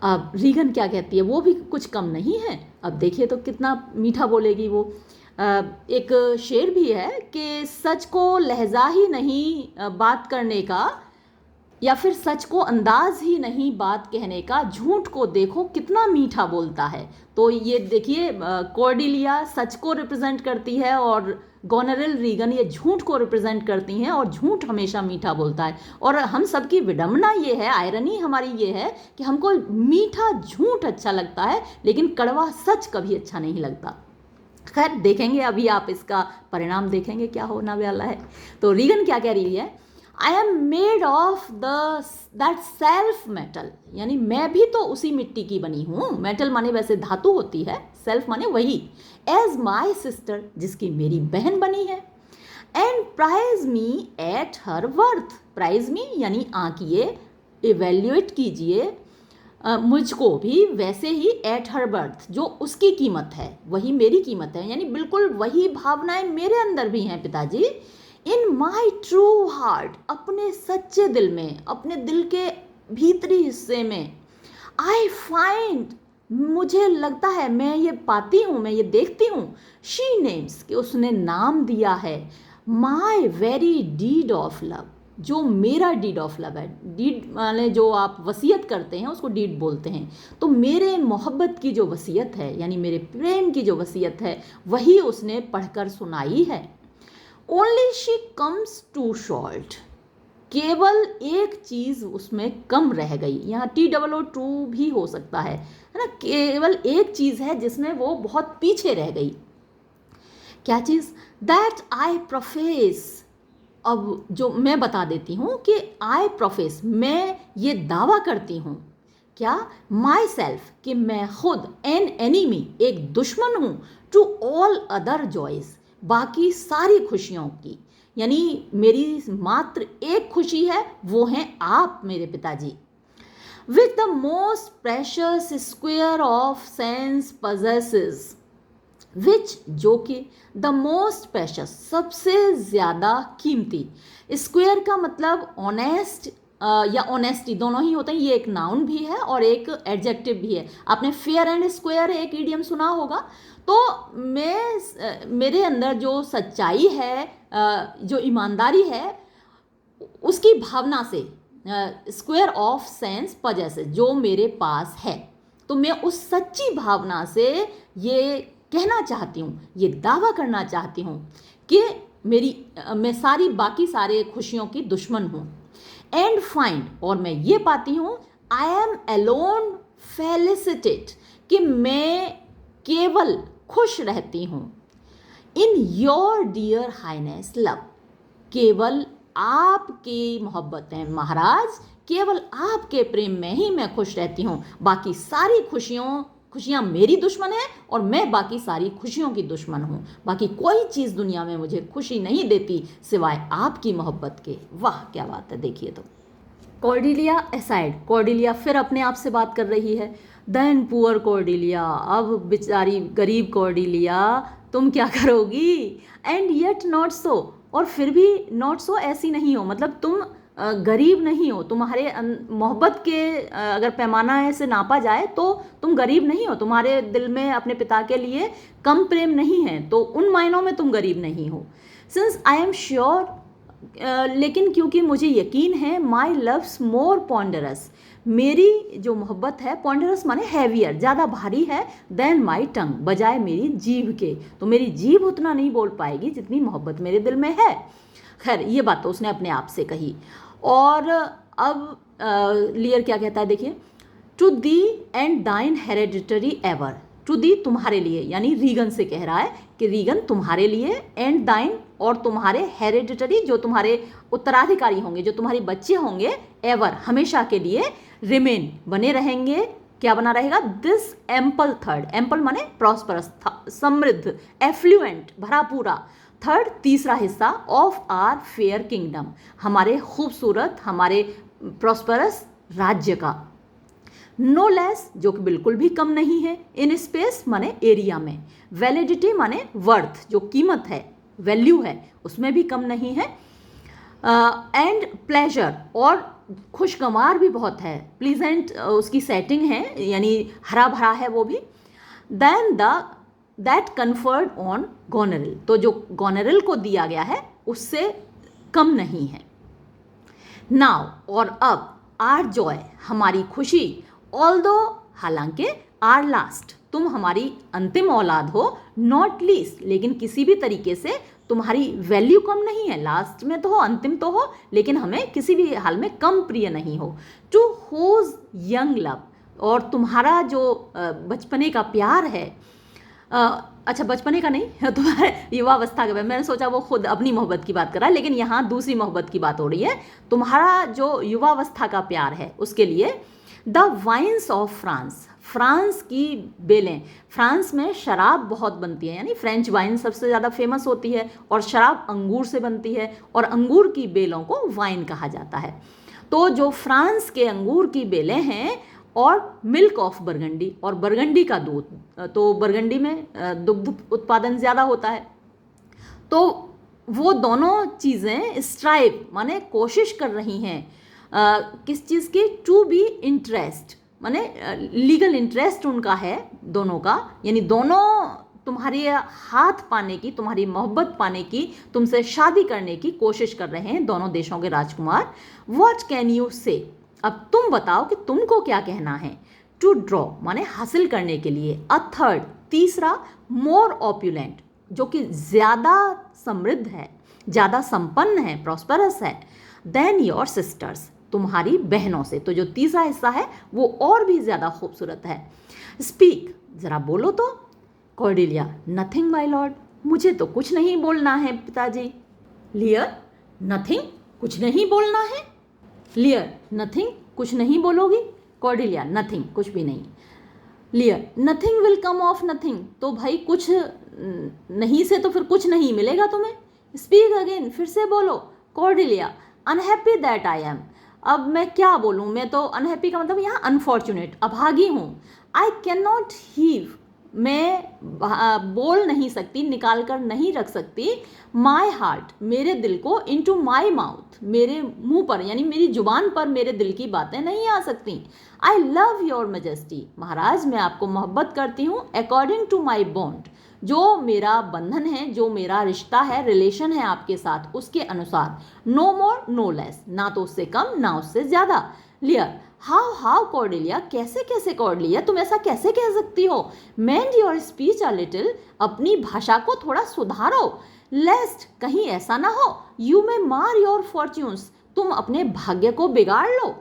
अब रीगन क्या कहती है, वो भी कुछ कम नहीं है। अब देखिए तो कितना मीठा बोलेगी वो। एक शेर भी है कि सच को लहजा ही नहीं बात करने का, या फिर सच को अंदाज ही नहीं बात कहने का, झूठ को देखो कितना मीठा बोलता है। तो ये देखिए कॉर्डिलिया सच को रिप्रेजेंट करती है और गोनेरिल, रीगन ये झूठ को रिप्रेजेंट करती हैं और झूठ हमेशा मीठा बोलता है। और हम सबकी विडंबना ये है, आयरनी हमारी ये है कि हमको मीठा झूठ अच्छा लगता है लेकिन कड़वा सच कभी अच्छा नहीं लगता। खैर देखेंगे, अभी आप इसका परिणाम देखेंगे क्या होना वाला है। तो रीगन क्या कह रही है, I am made of that self metal, यानी मैं भी तो उसी मिट्टी की बनी हूँ। मेटल माने वैसे धातु होती है, सेल्फ माने वही। एज माई सिस्टर, जिसकी मेरी बहन बनी है। And prize me at her worth, prize me यानी आंकिए, इवेल्युएट कीजिए मुझको भी वैसे ही एट हर बर्थ, जो उसकी कीमत है वही मेरी कीमत है, यानी बिल्कुल वही भावनाएं मेरे अंदर भी हैं पिताजी। इन माई ट्रू हार्ट, अपने सच्चे दिल में, अपने दिल के भीतरी हिस्से में। आई फाइंड, मुझे लगता है, मैं ये पाती हूँ, मैं ये देखती हूँ। शी नेम्स, कि उसने नाम दिया है my very deed of love, जो मेरा डीड ऑफ लव है। डीड माने जो आप वसीयत करते हैं उसको डीड बोलते हैं। तो मेरे मोहब्बत की जो वसीयत है, यानी मेरे प्रेम की जो वसीयत है, वही उसने पढ़कर सुनाई है। Only she comes too short, केवल एक चीज़ उसमें कम रह गई। यहाँ TOO भी हो सकता है ना। केवल एक चीज़ है जिसमें वो बहुत पीछे रह गई। क्या चीज़? दैट आई प्रोफेस, अब जो मैं बता देती हूँ कि आई प्रोफेस, मैं ये दावा करती हूँ। क्या? माई सेल्फ, कि मैं खुद, एन एनिमी, एक दुश्मन हूँ, टू ऑल अदर जॉयज़, बाकी सारी खुशियों की। यानी मेरी मात्र एक खुशी है, वो हैं आप मेरे पिताजी। With the most precious square of sense possesses, which, जो कि, द मोस्ट प्रेशियस, सबसे ज़्यादा कीमती। स्क्वेयर का मतलब ऑनेस्ट या ऑनेस्टी दोनों ही होते हैं। ये एक नाउन भी है और एक एडजेक्टिव भी है। आपने फेयर एंड स्क्वेयर एक इडियम सुना होगा। तो मेरे अंदर जो सच्चाई है, जो ईमानदारी है, उसकी भावना से, स्क्वेयर ऑफ सेंस पजेसेस, जो मेरे पास है, तो मैं उस सच्ची भावना से ये कहना चाहती हूँ, ये दावा करना चाहती हूँ कि मैं बाकी सारे खुशियों की दुश्मन हूँ। एंड फाइंड, और मैं ये पाती हूँ, आई एम अलोन फेलिसिटेड, कि मैं केवल खुश रहती हूँ। In your dear highness love, केवल आपकी मोहब्बत है महाराज, केवल आपके प्रेम में ही मैं खुश रहती हूँ। बाकी सारी खुशियाँ मेरी दुश्मन है और मैं बाकी सारी खुशियों की दुश्मन हूँ। बाकी कोई चीज़ दुनिया में मुझे खुशी नहीं देती सिवाय आपकी मोहब्बत के। वाह क्या बात है, देखिए तो। कॉर्डेलिया असाइड, कॉर्डेलिया फिर अपने आप से बात कर रही है। देन पुअर कॉर्डेलिया, अब बेचारी गरीब कॉर्डेलिया, तुम क्या करोगी? एंड येट नॉट सो, और फिर भी नॉट सो ऐसी नहीं हो, मतलब तुम गरीब नहीं हो। तुम्हारे मोहब्बत के अगर पैमाना से नापा जाए तो तुम गरीब नहीं हो। तुम्हारे दिल में अपने पिता के लिए कम प्रेम नहीं है, तो उन मायनों में तुम गरीब नहीं हो। सिंस आई एम श्योर, लेकिन क्योंकि मुझे यकीन है, माई लव्स मोर पॉन्डरस, मेरी जो मोहब्बत है, पॉन्डरस माने हैवियर, ज़्यादा भारी है, देन माई टंग, बजाय मेरी जीभ के। तो मेरी जीभ उतना नहीं बोल पाएगी जितनी मोहब्बत मेरे दिल में है। खैर ये बात तो उसने अपने आप से कही। और अब लियर क्या कहता है, देखिए। टू दी एंड दाइन हेरेडिटरी एवर, टू दी तुम्हारे लिए, यानी रीगन से कह रहा है कि रीगन तुम्हारे लिए, एंड दाइन और तुम्हारे, हेरेडिटरी जो तुम्हारे उत्तराधिकारी होंगे, जो तुम्हारे बच्चे होंगे, एवर हमेशा के लिए, रिमेन बने रहेंगे। क्या बना रहेगा? दिस एम्पल थर्ड, एम्पल माने प्रॉस्परस, समृद्ध, एफ्लुएंट, भरा पूरा, थर्ड तीसरा हिस्सा, ऑफ आर फेयर किंगडम, हमारे खूबसूरत, हमारे प्रॉस्परस राज्य का। नो लेस, जो कि बिल्कुल भी कम नहीं है, इन स्पेस माने एरिया में, वैलिडिटी माने वर्थ, जो कीमत है, वैल्यू है, उसमें भी कम नहीं है, एंड प्लेजर, और खुशगवार भी बहुत है, प्लीजेंट उसकी सेटिंग है, यानी हरा भरा है वो भी। Then that conferred on Goneril, तो जो गोनेरिल को दिया गया है उससे कम नहीं है। नाउ, और अब, आर जॉय, हमारी खुशी, ऑल्दो हालांकि, आर लास्ट, तुम हमारी अंतिम औलाद हो, नॉट लीस्ट, लेकिन किसी भी तरीके से तुम्हारी वैल्यू कम नहीं है। लास्ट में तो हो, अंतिम तो हो, लेकिन हमें किसी भी हाल में कम प्रिय नहीं हो। टू होज यंग लव, और तुम्हारा जो बचपने का प्यार है, अच्छा बचपने का नहीं, तुम्हारे युवावस्था का, मैंने सोचा वो खुद अपनी मोहब्बत की बात कर रहा है, लेकिन यहाँ दूसरी मोहब्बत की बात हो रही है। तुम्हारा जो युवावस्था का प्यार है उसके लिए the vines of France, France की बेलें, फ्रांस में शराब बहुत बनती है, यानी फ्रेंच वाइन सबसे ज़्यादा फेमस होती है, और शराब अंगूर से बनती है, और अंगूर की बेलों को वाइन कहा जाता है। तो जो फ्रांस के अंगूर की बेलें हैं, और मिल्क ऑफ बरगंडी, और बरगंडी का दूध, तो बरगंडी में दुग्ध उत्पादन ज़्यादा होता है। तो वो दोनों चीज़ें स्ट्राइव माने कोशिश कर रही हैं किस चीज़ की, टू बी इंटरेस्ट, माने लीगल इंटरेस्ट उनका है दोनों का, यानी दोनों तुम्हारी हाथ पाने की, तुम्हारी मोहब्बत पाने की, तुमसे शादी करने की कोशिश कर रहे हैं दोनों देशों के राजकुमार। व्हाट कैन यू से, अब तुम बताओ कि तुमको क्या कहना है। टू ड्रॉ माने हासिल करने के लिए। अ थर्ड, तीसरा, मोर ऑप्युलेंट, जो कि ज़्यादा समृद्ध है, ज़्यादा संपन्न है, प्रॉस्परस है, देन योर सिस्टर्स, तुम्हारी बहनों से। तो जो तीसरा हिस्सा है वो और भी ज़्यादा खूबसूरत है। स्पीक, ज़रा बोलो तो। कॉर्डेलिया, नथिंग माय लॉर्ड, मुझे तो कुछ नहीं बोलना है पिताजी। लियर, नथिंग, कुछ नहीं बोलना है। लियर, नथिंग, कुछ नहीं बोलोगी। कॉर्डेलिया, नथिंग, कुछ भी नहीं। लियर, nothing will come of nothing, तो भाई कुछ नहीं से तो फिर कुछ नहीं मिलेगा तुम्हें। स्पीक अगेन, फिर से बोलो। Cordelia, unhappy that I am, अब मैं क्या बोलूँ, मैं तो अनहैप्पी का मतलब यहाँ अनफॉर्चुनेट, अभागी हूँ। आई कैन नॉट हीव, मैं बोल नहीं सकती, निकाल कर नहीं रख सकती। माई हार्ट, मेरे दिल को, इनटू माई माउथ, मेरे मुंह पर, यानी मेरी जुबान पर मेरे दिल की बातें नहीं आ सकती। आई लव योर मेजेस्टी, महाराज मैं आपको मोहब्बत करती हूँ। अकॉर्डिंग टू माई बॉन्ड, जो मेरा बंधन है, जो मेरा रिश्ता है, रिलेशन है आपके साथ, उसके अनुसार। नो मोर नो लेस, ना तो उससे कम ना उससे ज़्यादा। लियर, हाउ कॉर्डेलिया, कैसे कैसे कॉर्डेलिया, तुम ऐसा कैसे कह सकती हो। मेंड योर स्पीच अ लिटिल, अपनी भाषा को थोड़ा सुधारो। लेस्ट, कहीं ऐसा ना हो, यू मे मार योर फॉर्च्यून्स, तुम अपने भाग्य को बिगाड़ लो।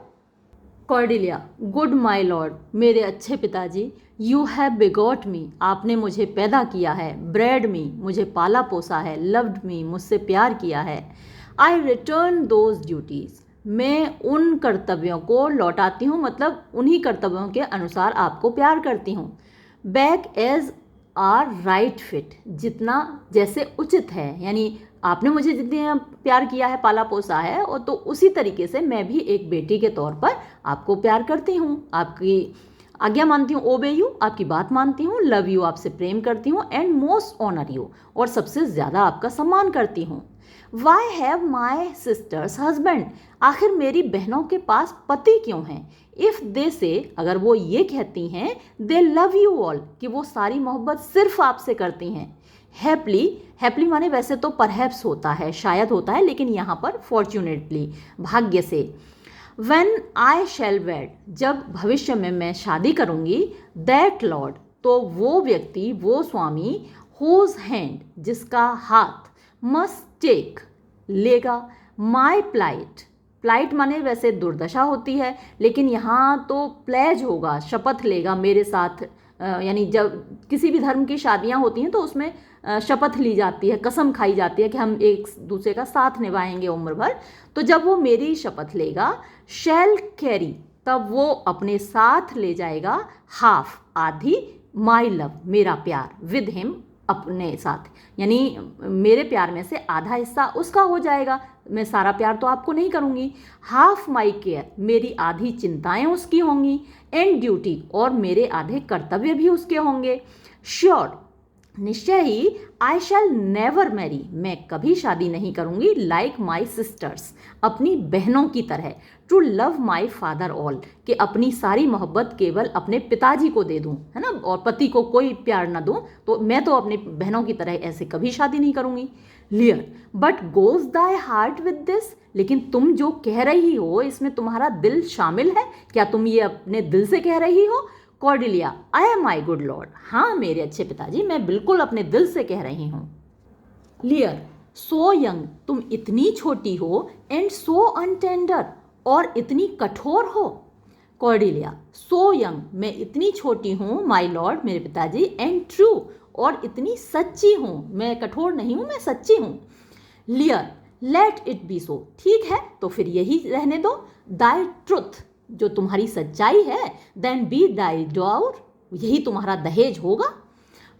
कॉर्डेलिया, गुड माई लॉर्ड, मेरे अच्छे पिताजी। यू हैव बिगॉट मी, आपने मुझे पैदा किया है। ब्रेड मी, मुझे पाला पोसा है। लव्ड मी, मुझसे प्यार किया है। आई रिटर्न दोज ड्यूटीज़, मैं उन कर्तव्यों को लौटाती हूँ, मतलब उन्हीं कर्तव्यों के अनुसार आपको प्यार करती हूँ। Back as our right fit, जितना जैसे उचित है, यानी आपने मुझे जितने प्यार किया है, पाला पोसा है, और तो उसी तरीके से मैं भी एक बेटी के तौर पर आपको प्यार करती हूँ, आपकी आज्ञा मानती हूँ, ओबे यू, आपकी बात मानती हूँ, लव यू, आपसे प्रेम करती हूँ, एंड मोस्ट ऑनर यू, और सबसे ज़्यादा आपका सम्मान करती हूँ। Why have my sisters husband, आखिर मेरी बहनों के पास पति क्यों हैं। इफ़ दे से, अगर वो ये कहती हैं, दे लव यू ऑल, कि वो सारी मोहब्बत सिर्फ आपसे करती हैं। हैप्पली, हैप्पली माने वैसे तो परहैप्स होता है, शायद होता है, लेकिन यहाँ पर फॉर्चुनेटली, भाग्य से। व्हेन आई शैल वेड, जब भविष्य में मैं शादी करूँगी। दैट लॉर्ड, तो वो व्यक्ति, वो स्वामी, होज हैंड, जिसका हाथ, मस्ट टेक, लेगा, माई प्लाइट, प्लाइट माने वैसे दुर्दशा होती है, लेकिन यहाँ तो प्लेज होगा, शपथ लेगा मेरे साथ, यानी जब किसी भी धर्म की शादियाँ होती हैं तो उसमें शपथ ली जाती है, कसम खाई जाती है कि हम एक दूसरे का साथ निभाएंगे उम्र भर। तो जब वो मेरी शपथ लेगा, शैल कैरी, तब वो अपने साथ ले जाएगा, हाफ, आधी, माई लव, मेरा प्यार, विद हिम, अपने साथ, यानी मेरे प्यार में से आधा हिस्सा उसका हो जाएगा, मैं सारा प्यार तो आपको नहीं करूँगी। हाफ माई केयर, मेरी आधी चिंताएं उसकी होंगी। एंड ड्यूटी, और मेरे आधे कर्तव्य भी उसके होंगे। श्योर, निश्चय ही। आई शैल नेवर मैरी, मैं कभी शादी नहीं करूँगी। लाइक माई सिस्टर्स, अपनी बहनों की तरह। To love my father all, कि अपनी सारी मोहब्बत केवल अपने पिताजी को दे दूँ, है ना, और पति को कोई प्यार ना दूँ, तो मैं तो अपनी बहनों की तरह ऐसे कभी शादी नहीं करूँगी। लियर, but goes thy heart with this, लेकिन तुम जो कह रही हो इसमें तुम्हारा दिल शामिल है क्या, तुम ये अपने दिल से कह रही हो। Cordelia, I am my good Lord, हाँ मेरे अच्छे पिताजी, मैं बिल्कुल अपने दिल से कह रही हूँ। लियर, सो यंग, तुम इतनी छोटी हो, एंड सो अनटेंडर, और इतनी कठोर हो। कॉर्डिलिया, सो यंग, मैं इतनी छोटी हूँ माई लॉर्ड, मेरे पिताजी, एंड ट्रू, और इतनी सच्ची हूँ, मैं कठोर नहीं हूँ, मैं सच्ची हूँ। लियर, लेट इट बी सो, ठीक है तो फिर यही रहने दो। दाई ट्रुथ, जो तुम्हारी सच्चाई है, देन बी दाई डॉर, यही तुम्हारा दहेज होगा।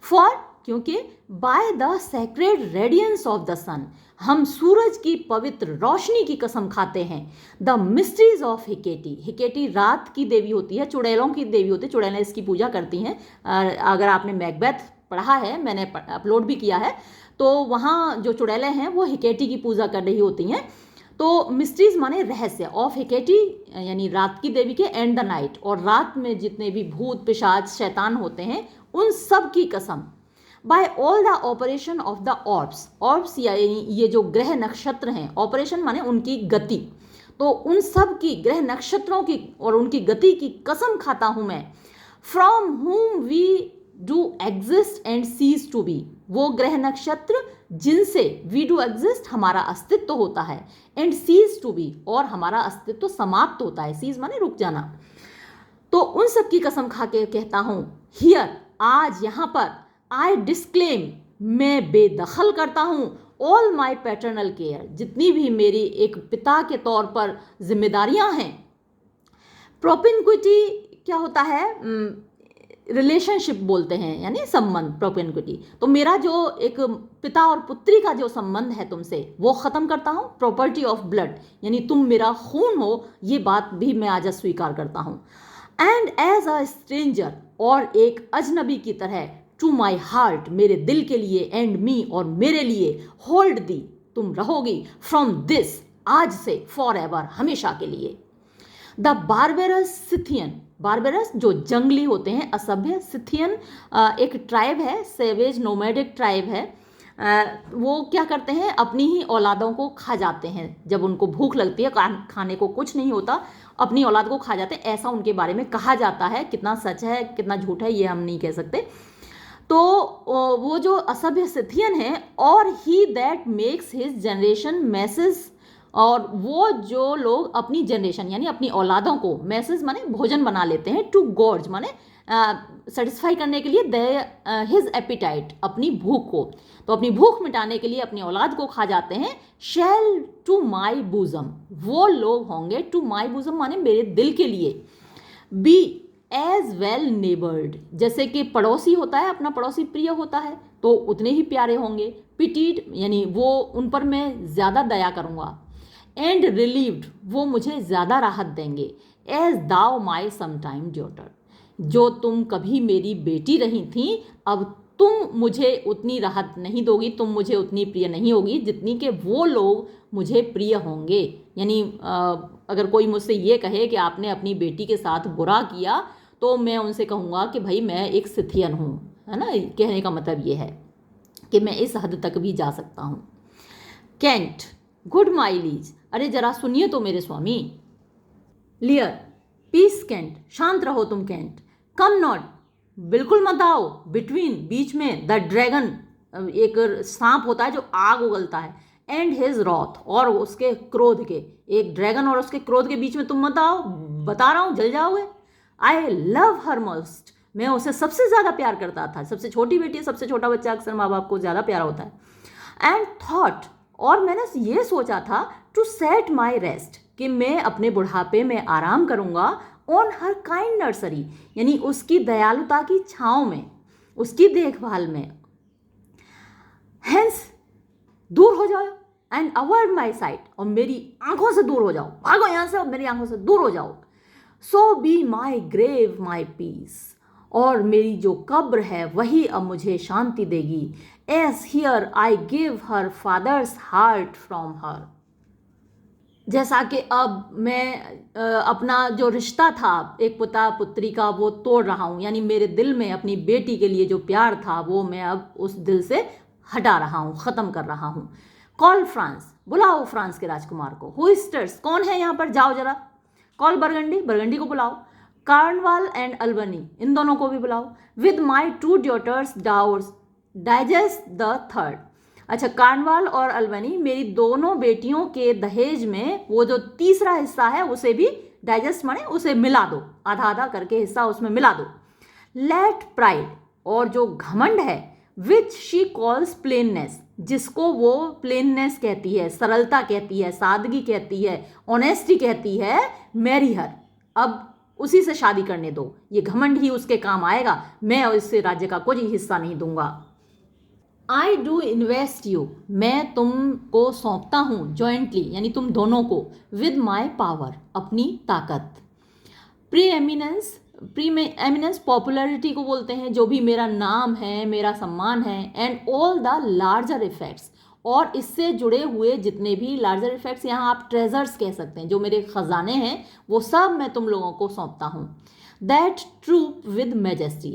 फॉर, क्योंकि by the sacred radiance of the sun, हम सूरज की पवित्र रोशनी की कसम खाते हैं। The mysteries of Hecate, Hecate रात की देवी होती है, चुड़ैलों की देवी होती है, चुड़ैलें इसकी पूजा करती हैं। अगर आपने मैकबेथ पढ़ा है, मैंने अपलोड भी किया है, तो वहाँ जो चुड़ैलें हैं वो हिकेटी की पूजा कर रही होती हैं। तो मिस्ट्रीज माने रहस्य, ऑफ हिकेटी यानी रात की देवी के, एंड द नाइट, और रात में जितने भी भूत पिशाच शैतान होते हैं उन सब की कसम। By all the operation of the orbs, orbs यानी ये जो ग्रह नक्षत्र हैं, ऑपरेशन माने उनकी गति, तो उन सब की ग्रह नक्षत्रों की और उनकी गति की कसम खाता हूं मैं। From whom we do exist and cease to be, वो ग्रह नक्षत्र जिनसे we do exist हमारा अस्तित्व होता है, and cease to be, और हमारा अस्तित्व समाप्त होता है। cease माने रुक जाना। तो उन सब की कसम खा के कहता हूं, हियर, आज यहां पर, आई डिस्क्लेम, मैं बेदखल करता हूं, ऑल माई पैटर्नल केयर, जितनी भी मेरी एक पिता के तौर पर जिम्मेदारियां हैं। प्रोपिनक्विटी क्या होता है, रिलेशनशिप बोलते हैं, यानी संबंध, प्रोपिनक्विटी। तो मेरा जो एक पिता और पुत्री का जो संबंध है तुमसे, वो ख़त्म करता हूँ। प्रॉपर्टी ऑफ ब्लड, यानी तुम मेरा खून हो, ये बात भी मैं आज स्वीकार करता हूँ। एंड एज अ स्ट्रेंजर, और एक अजनबी की तरह, टू माई हार्ट, मेरे दिल के लिए, एंड मी, और मेरे लिए, होल्ड दी, तुम रहोगी, फ्रॉम दिस, आज से, फॉर एवर, हमेशा के लिए। द बारबेरस सिथियन, बारबेरस जो जंगली होते हैं, असभ्य, सिथियन एक ट्राइब है, सेवेज नोमैडिक ट्राइब है। वो क्या करते हैं, अपनी ही औलादों को खा जाते हैं, जब उनको भूख लगती है, खाने को कुछ नहीं होता, अपनी औलाद को खा जाते हैं, ऐसा उनके बारे में कहा जाता है। कितना सच है कितना झूठ है ये हम नहीं कह सकते। तो वो जो असभ्य सिथियन है, और he that makes his generation messes, और वो जो लोग अपनी जनरेशन यानी अपनी औलादों को, मैसेज माने भोजन बना लेते हैं, टू गॉर्ज माने सेटिस्फाई करने के लिए, दे हिज एपिटाइट, अपनी भूख को, तो अपनी भूख मिटाने के लिए अपनी औलाद को खा जाते हैं। शैल टू माई बूजम, वो लोग होंगे, टू माई बूजम माने मेरे दिल के लिए, बी एज वेल नेबर्ड, जैसे कि पड़ोसी होता है, अपना पड़ोसी प्रिय होता है, तो उतने ही प्यारे होंगे। पिटीड यानी वो, उन पर मैं ज़्यादा दया करूँगा। एंड रिलीव्ड, वो मुझे ज़्यादा राहत देंगे। एज दाओ माई समटाइम डॉटर, जो तुम कभी मेरी बेटी रही थी, अब तुम मुझे उतनी राहत नहीं दोगी, तुम मुझे उतनी प्रिय नहीं होगी जितनी कि वो लोग मुझे प्रिय होंगे। यानी अगर कोई मुझसे ये कहे कि आपने अपनी बेटी के साथ बुरा किया, तो मैं उनसे कहूँगा कि भाई मैं एक सिथियन हूँ, है ना। कहने का मतलब ये है कि मैं इस हद तक भी जा सकता हूँ। कैंट, गुड माई लीज, अरे जरा सुनिए तो मेरे स्वामी। लियर, पीस कैंट, शांत रहो तुम कैंट। कम नॉट, बिल्कुल मत आओ। बिटवीन, बीच में, द ड्रैगन, एक सांप होता है जो आग उगलता है, एंड हिज रॉथ, और उसके क्रोध के, एक ड्रैगन और उसके क्रोध के बीच में तुम मत आओ, बता रहा हूँ जल जाओगे। आई लव हर मोस्ट, मैं उसे सबसे ज़्यादा प्यार करता था। सबसे छोटी बेटी, सबसे छोटा बच्चा अक्सर माँ बाप को ज़्यादा प्यारा होता है। एंड थॉट, और मैंने ये सोचा था, टू सेट माई रेस्ट, कि मैं अपने बुढ़ापे में आराम करूँगा, ऑन हर काइंड नर्सरी, यानी उसकी दयालुता की छाँव में, उसकी देखभाल में। हेंस, दूर हो जाओ, एंड अवॉइड माई साइट, और मेरी आंखों से दूर हो जाओ, भागो यहाँ से और मेरी आंखों से दूर हो जाओ। So be my grave my peace, और मेरी जो कब्र है वही अब मुझे शांति देगी। As here I give her father's heart from her, जैसा कि अब मैं अपना जो रिश्ता था एक पिता पुत्री का वो तोड़ रहा हूँ, यानी मेरे दिल में अपनी बेटी के लिए जो प्यार था वो मैं अब उस दिल से हटा रहा हूँ, ख़त्म कर रहा हूँ। कॉल फ्रांस, बुलाओ फ्रांस के राजकुमार को। हुइस्टर्स, कौन है यहाँ पर, जाओ जरा। कॉल बरगंडी, बरगंडी को बुलाओ। कार्नवाल एंड अल्बनी, इन दोनों को भी बुलाओ. With my 2 daughters dowers digest the third. अच्छा, कार्नवाल और अल्बनी, मेरी दोनों बेटियों के दहेज में वो जो तीसरा हिस्सा है उसे भी डाइजेस्ट माने उसे मिला दो, आधा आधा करके हिस्सा उसमें मिला दो. लेट प्राइड, और जो घमंड है, विच शी कॉल्स प्लेननेस, जिसको वो प्लेननेस कहती है, सरलता कहती है, सादगी कहती है, ऑनेस्टी कहती है, मैरी हर, अब उसी से शादी करने दो, ये घमंड ही उसके काम आएगा, मैं इससे राज्य का कोई हिस्सा नहीं दूंगा. आई डू इन्वेस्ट यू, मैं तुमको सौंपता हूँ, जॉइंटली यानी तुम दोनों को, विद माई पावर, अपनी ताकत. प्री एमिनेंस पॉपुलैरिटी को बोलते हैं, जो भी मेरा नाम है, मेरा सम्मान है. And all the larger effects, और इससे जुड़े हुए जितने भी लार्जर इफेक्ट्स, यहाँ आप ट्रेजर्स कह सकते हैं, जो मेरे खजाने हैं वो सब मैं तुम लोगों को सौंपता हूँ. That troop with majesty,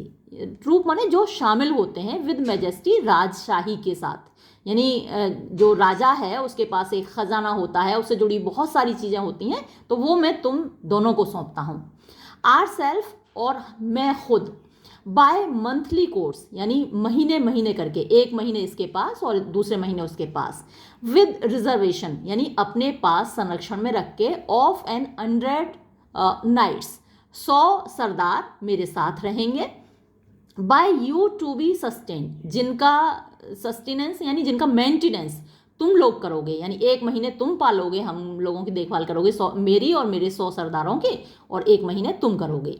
troop माने जो शामिल होते हैं, विद मैजेस्टी राजशाही के साथ, यानी जो राजा है उसके पास एक खजाना होता है, उससे जुड़ी बहुत सारी चीज़ें होती हैं, तो वो मैं तुम दोनों को सौंपता हूँ. आर सेल्फ, और मैं खुद, बाय मंथली कोर्स, यानी महीने महीने करके, एक महीने इसके पास और दूसरे महीने उसके पास. विद रिजर्वेशन, यानी अपने पास संरक्षण में रख के, ऑफ एन 100 नाइट्स, 100 सरदार मेरे साथ रहेंगे. By you to be sustained, जिनका सस्टेनेंस यानी जिनका मेंटेनेंस तुम लोग करोगे, यानी एक महीने तुम पालोगे, हम लोगों की देखभाल करोगे, 100 मेरी और मेरे 100 सरदारों के, और एक महीने तुम करोगे.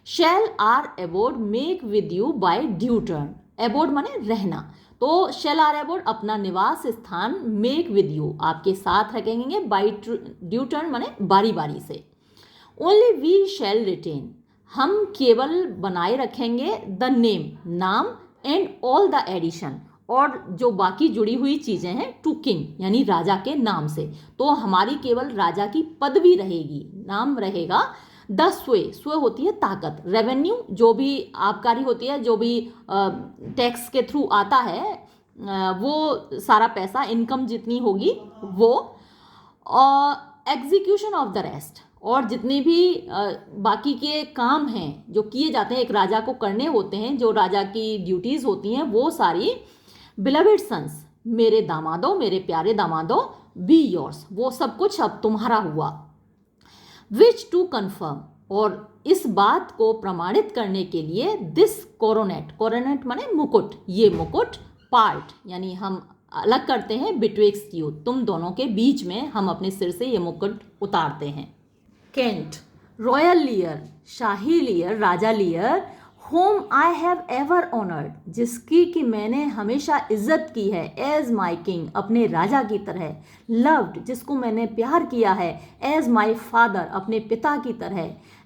Shall our abode make with you by due turn, abode माने रहना, तो शैल आर एबोर्ड अपना निवास स्थान, मेक विद यू आपके साथ रखेंगे, बाय ड्यू टर्न माने बारी बारी से. ओनली वी शैल रिटेन, हम केवल बनाए रखेंगे, द नेम नाम, एंड ऑल द एडिशन, और जो बाकी जुड़ी हुई चीज़ें हैं, टू किंग यानी राजा के नाम से, तो हमारी केवल राजा की पदवी रहेगी, नाम रहेगा. द स्वे होती है ताकत, रेवेन्यू जो भी आबकारी होती है, जो भी टैक्स के थ्रू आता है, वो सारा पैसा, इनकम जितनी होगी वो. एग्जीक्यूशन ऑफ द रेस्ट, और जितने भी बाकी के काम हैं जो किए जाते हैं, एक राजा को करने होते हैं, जो राजा की ड्यूटीज़ होती हैं, वो सारी. बिलवेड सन्स, मेरे दामादों, मेरे प्यारे दामादों, बी योर्स, वो सब कुछ अब तुम्हारा हुआ. विच टू कन्फर्म, और इस बात को प्रमाणित करने के लिए, दिस कोरोनेट माने मुकुट, ये मुकुट, पार्ट यानी हम अलग करते हैं, बिटविक्स्ट यू, तुम दोनों के बीच में हम अपने सिर से ये मुकुट उतारते हैं. Kent, royal लियर, shahi लियर, Raja लियर. Home I have ever honoured, जिसकी कि मैंने हमेशा इज्जत की है, एज माई किंग, अपने राजा की तरह. लव्ड, जिसको मैंने प्यार किया है, एज माई फादर, अपने पिता की तरह.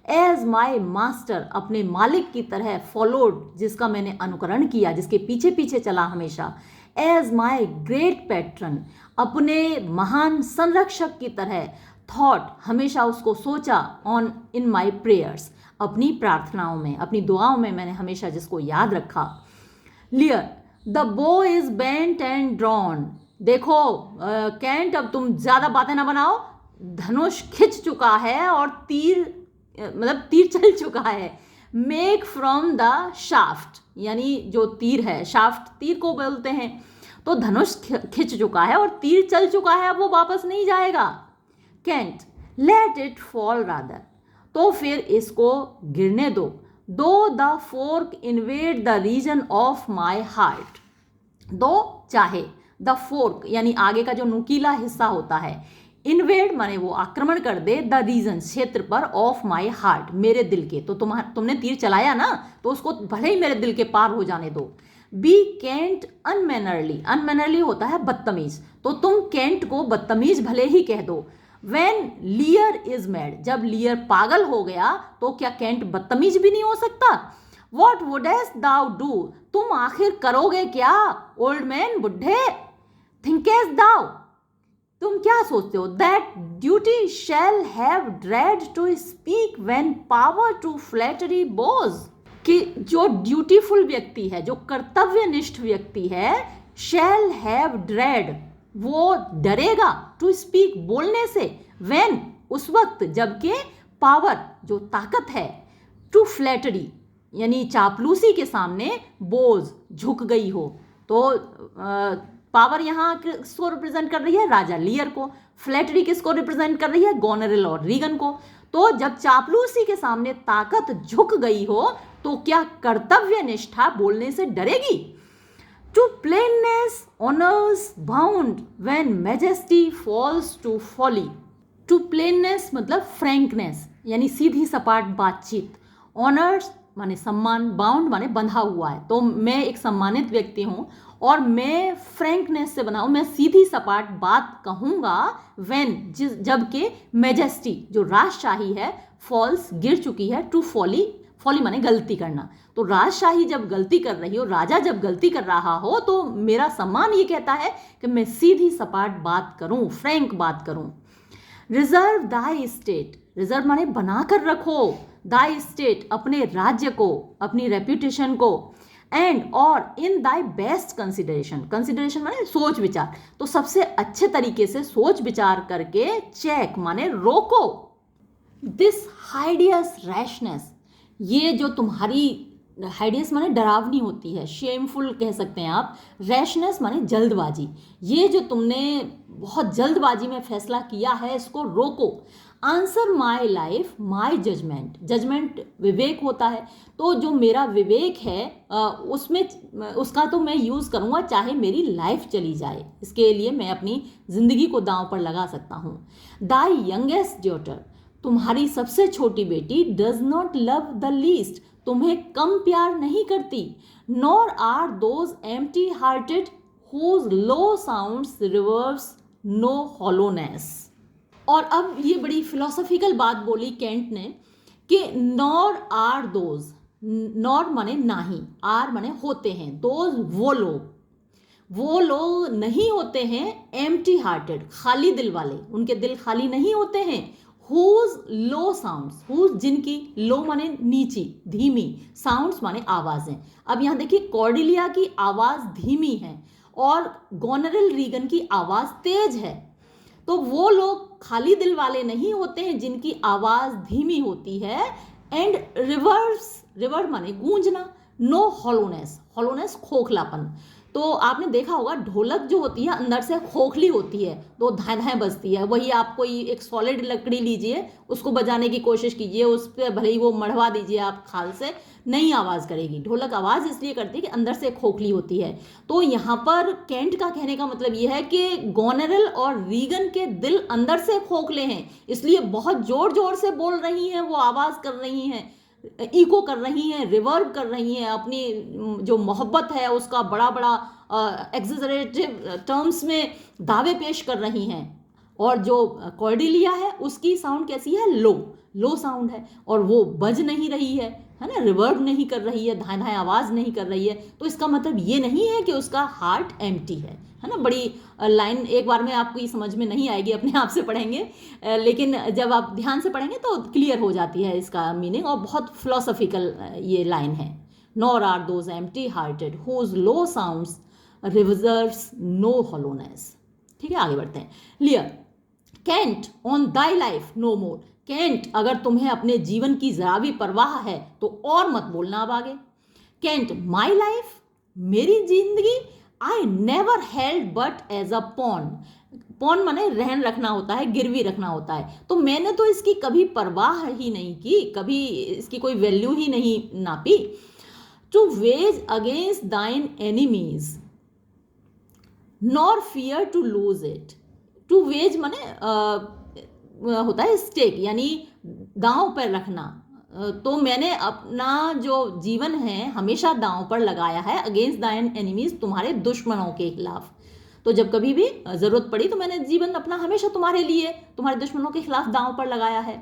एज माई मास्टर, अपने मालिक की तरह. फॉलोड, जिसका मैंने अनुकरण किया, जिसके पीछे पीछे चला हमेशा. एज माई ग्रेट पैट्रन, अपने महान संरक्षक की तरह. थॉट, हमेशा उसको सोचा. ऑन इन माई प्रेयर्स, अपनी प्रार्थनाओं में, अपनी दुआओं में मैंने हमेशा जिसको याद रखा. लियर, द बो इज बेंट एंड ड्रॉन, देखो कैंट, अब तुम ज़्यादा बातें ना बनाओ, धनुष खिंच चुका है और तीर मतलब तीर चल चुका है. मेक फ्रॉम द शाफ्ट, यानी जो तीर है, शाफ्ट तीर को बोलते हैं, तो धनुष खिंच चुका है और तीर चल चुका है, अब वो वापस नहीं जाएगा. Kent, let it fall rather, तो फिर इसको गिरने दो. Though the fork invade the region of my heart, though चाहे, द फोर्क यानी आगे का जो नुकीला हिस्सा होता है, इन्वेड माने वो आक्रमण कर दे, द रीजन क्षेत्र पर, ऑफ माई हार्ट मेरे दिल के, तो तुमने तीर चलाया ना, तो उसको भले ही मेरे दिल के पार हो जाने दो. बी कैंट अनमैनरली, अनमैनरली होता है बदतमीज, तो तुम कैंट को बदतमीज भले ही कह दो. When लियर इज मैड, जब लियर पागल हो गया तो क्या कैंट बदतमीज भी नहीं हो सकता. What wouldest thou do, तुम आखिर करोगे क्या. ओल्ड मैन, बुढ़े. Thinkest thou, तुम क्या सोचते हो. That duty shall have dread to speak when power to flattery bows, कि जो ड्यूटीफुल व्यक्ति है, जो कर्तव्यनिष्ठ व्यक्ति है, shall have dread, वो डरेगा, टू स्पीक बोलने से, व्हेन उस वक्त, जबकि पावर जो ताकत है, टू फ्लैटरी यानी चापलूसी के सामने बोझ झुक गई हो। तो पावर यहाँ किसको रिप्रेजेंट कर रही है? राजा लियर को। फ्लैटरी किसको रिप्रेजेंट कर रही है? गोनेरिल और रीगन को। तो जब चापलूसी के सामने ताकत झुक गई हो तो क्या कर्तव्य निष्ठा बोलने से डरेगी? To plainness honour's bound when majesty falls to folly. To plainness मतलब फ्रैंकनेस यानी सीधी सपाट बातचीत। ऑनर्स माने सम्मान, बाउंड माने बंधा हुआ है। तो मैं एक सम्मानित व्यक्ति हूँ और मैं फ्रैंकनेस से बना हूँ, मैं सीधी सपाट बात कहूँगा व्हेन जबकि मैजेस्टी जो राजशाही है फॉल्स गिर चुकी है टू फॉली। फॉली माने गलती करना। तो राजशाही जब गलती कर रही हो, राजा जब गलती कर रहा हो तो मेरा सम्मान ये कहता है कि मैं सीधी सपाट बात करूँ, फ्रैंक बात करूँ। रिजर्व दाई स्टेट, रिजर्व माने बना कर रखो, दाई स्टेट अपने राज्य को, अपनी रेप्यूटेशन को, एंड और इन दाई बेस्ट कंसिडरेशन, कंसिडरेशन माने सोच विचार, तो सबसे अच्छे तरीके से सोच विचार करके चेक माने रोको। दिस हाइडियस रैशनेस, ये जो तुम्हारी हाइडियस माने डरावनी होती है, शेमफुल कह सकते हैं आप। रैशनेस माने जल्दबाजी, ये जो तुमने बहुत जल्दबाजी में फैसला किया है इसको रोको। Answer my life my judgement, judgement विवेक होता है, तो जो मेरा विवेक है उसमें उसका तो मैं यूज़ करूँगा चाहे मेरी लाइफ चली जाए, इसके लिए मैं अपनी ज़िंदगी को दांव पर लगा सकता हूँ। दाई यंगेस्ट डॉटर, तुम्हारी सबसे छोटी बेटी does not love the least, तुम्हें कम प्यार नहीं करती। Nor are those empty hearted whose low sounds reverse no hollowness. और अब ये बड़ी फिलोसॉफिकल बात बोली कैंट ने कि नॉर आर दोज, नॉर माने नाही, आर माने होते हैं, दोज वो लोग नहीं होते हैं एम्प्टी हार्टेड खाली दिल वाले, उनके दिल खाली नहीं होते हैं। हुज लो साउंड्स, हुज जिनकी, लो माने नीची धीमी, साउंड्स माने आवाज़ें। अब यहाँ देखिए कॉर्डेलिया की आवाज़ धीमी है और गोनेरिल रीगन की आवाज़ तेज है। तो वो लोग खाली दिल वाले नहीं होते हैं जिनकी आवाज़ धीमी होती है। एंड रिवर्स, रिवर माने गूंजना, नो हॉलोनेस, हॉलोनेस खोखलापन। तो आपने देखा होगा ढोलक जो होती है अंदर से खोखली होती है, तो धाएं धाएं बजती है। वही आप कोई एक सॉलिड लकड़ी लीजिए, उसको बजाने की कोशिश कीजिए, उस पर भले ही वो मढ़वा दीजिए आप खाल से, नहीं आवाज़ करेगी। ढोलक आवाज़ इसलिए करती है कि अंदर से खोखली होती है। तो यहाँ पर कैंट का कहने का मतलब ये है कि गोनेरिल और रीगन के दिल अंदर से खोखले हैं, इसलिए बहुत ज़ोर ज़ोर से बोल रही हैं, वो आवाज़ कर रही हैं, इको कर रही हैं, रिवर्ब कर रही हैं, अपनी जो मोहब्बत है उसका बड़ा बड़ा एक्सेजरेटिव टर्म्स में दावे पेश कर रही हैं। और जो कॉर्डेलिया है उसकी साउंड कैसी है? लो साउंड है, और वो बज नहीं रही है ना, रिवर्ब नहीं कर रही है, धाएं धाएं आवाज़ नहीं कर रही है। तो इसका मतलब ये नहीं है कि उसका हार्ट एम्प्टी है ना। बड़ी लाइन एक बार में आपको ये समझ में नहीं आएगी, अपने आप से पढ़ेंगे, लेकिन जब आप ध्यान से पढ़ेंगे तो क्लियर हो जाती है इसका मीनिंग, और बहुत फिलोसॉफिकल ये लाइन है। Nor are those empty hearted whose low sounds reserves no hollowness. ठीक है, आगे बढ़ते हैं। Lear, Kent on thy life no more, Kent अगर तुम्हें अपने जीवन की जरा भी परवाह है तो और मत बोलना अब आगे। कैंट माई लाइफ, मेरी जिंदगी, I never held but as a pawn, pawn माने रहन रखना होता है, गिरवी रखना होता है। तो मैंने तो इसकी कभी परवाह ही नहीं की, कभी इसकी कोई वैल्यू ही नहीं नापी। To wage against thine enemies nor fear to lose it, to wage माने होता है स्टेक यानी दांव पर रखना। तो मैंने अपना जो जीवन है हमेशा दांव पर लगाया है, अगेंस्ट दाइन एनिमीज, तुम्हारे दुश्मनों के खिलाफ। तो जब कभी भी ज़रूरत पड़ी तो मैंने जीवन अपना हमेशा तुम्हारे लिए, तुम्हारे दुश्मनों के खिलाफ दांव पर लगाया है।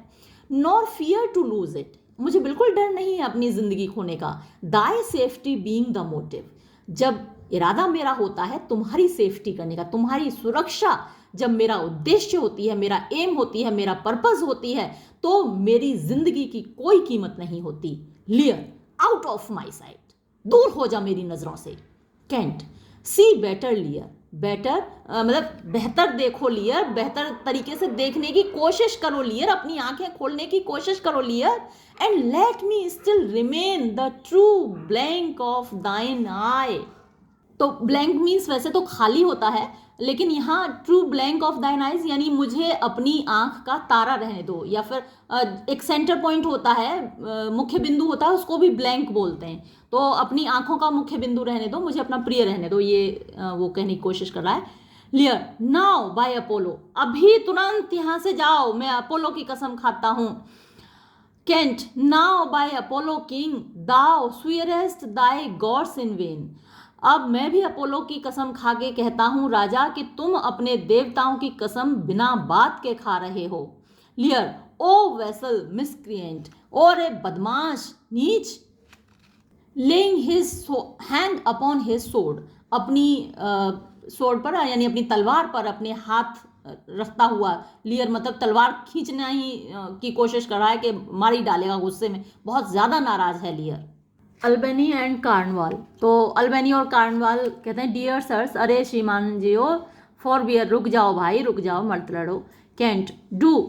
Nor fear to lose it, मुझे बिल्कुल डर नहीं है अपनी ज़िंदगी खोने का। Thy safety being the motive, जब इरादा मेरा होता है तुम्हारी सेफ्टी करने का, तुम्हारी सुरक्षा जब मेरा उद्देश्य होती है, मेरा एम होती है, मेरा पर्पस होती है, तो मेरी जिंदगी की कोई कीमत नहीं होती। लियर, आउट ऑफ माई साइट, दूर हो जा मेरी नजरों से। कैंट, सी बेटर लियर, बेटर मतलब बेहतर देखो लियर, बेहतर तरीके से देखने की कोशिश करो लियर, अपनी आंखें खोलने की कोशिश करो लियर, and let me still remain the true blank of दाइन आई। तो ब्लैंक मीन्स वैसे तो खाली होता है, लेकिन यहाँ ट्रू ब्लैंक ऑफ दाइन आइज यानी मुझे अपनी आंख का तारा रहने दो, या फिर एक सेंटर पॉइंट होता है, मुख्य बिंदु होता है, उसको भी ब्लैंक बोलते हैं। तो अपनी आंखों का मुख्य बिंदु रहने दो, मुझे अपना प्रिय रहने दो, ये वो कहने की कोशिश कर रहा है लियर। नाउ बाय अपोलो, अभी तुरंत यहाँ से जाओ, मैं अपोलो की कसम खाता हूँ। Kent, now by Apollo king, thou swearest thy gods in vain, अब मैं भी अपोलो की कसम खा के कहता हूं राजा कि तुम अपने देवताओं की कसम बिना बात के खा रहे हो। लियर, ओ वेसल मिसक्रिएंट, और ए बदमाश नीच, laying his hand upon his sword, अपनी सोर्ड पर यानी अपनी तलवार पर अपने हाथ रखता हुआ। लियर मतलब तलवार खींचना ही की कोशिश कर रहा है कि मार ही डालेगा गुस्से में, बहुत ज़्यादा नाराज है लियर। अल्बेनी एंड कार्नवाल, तो अल्बेनी और कार्नवाल कहते हैं डियर सर्स, अरे श्रीमान जियो, फॉर बियर, रुक जाओ भाई रुक जाओ, मत लड़ो। Kent, do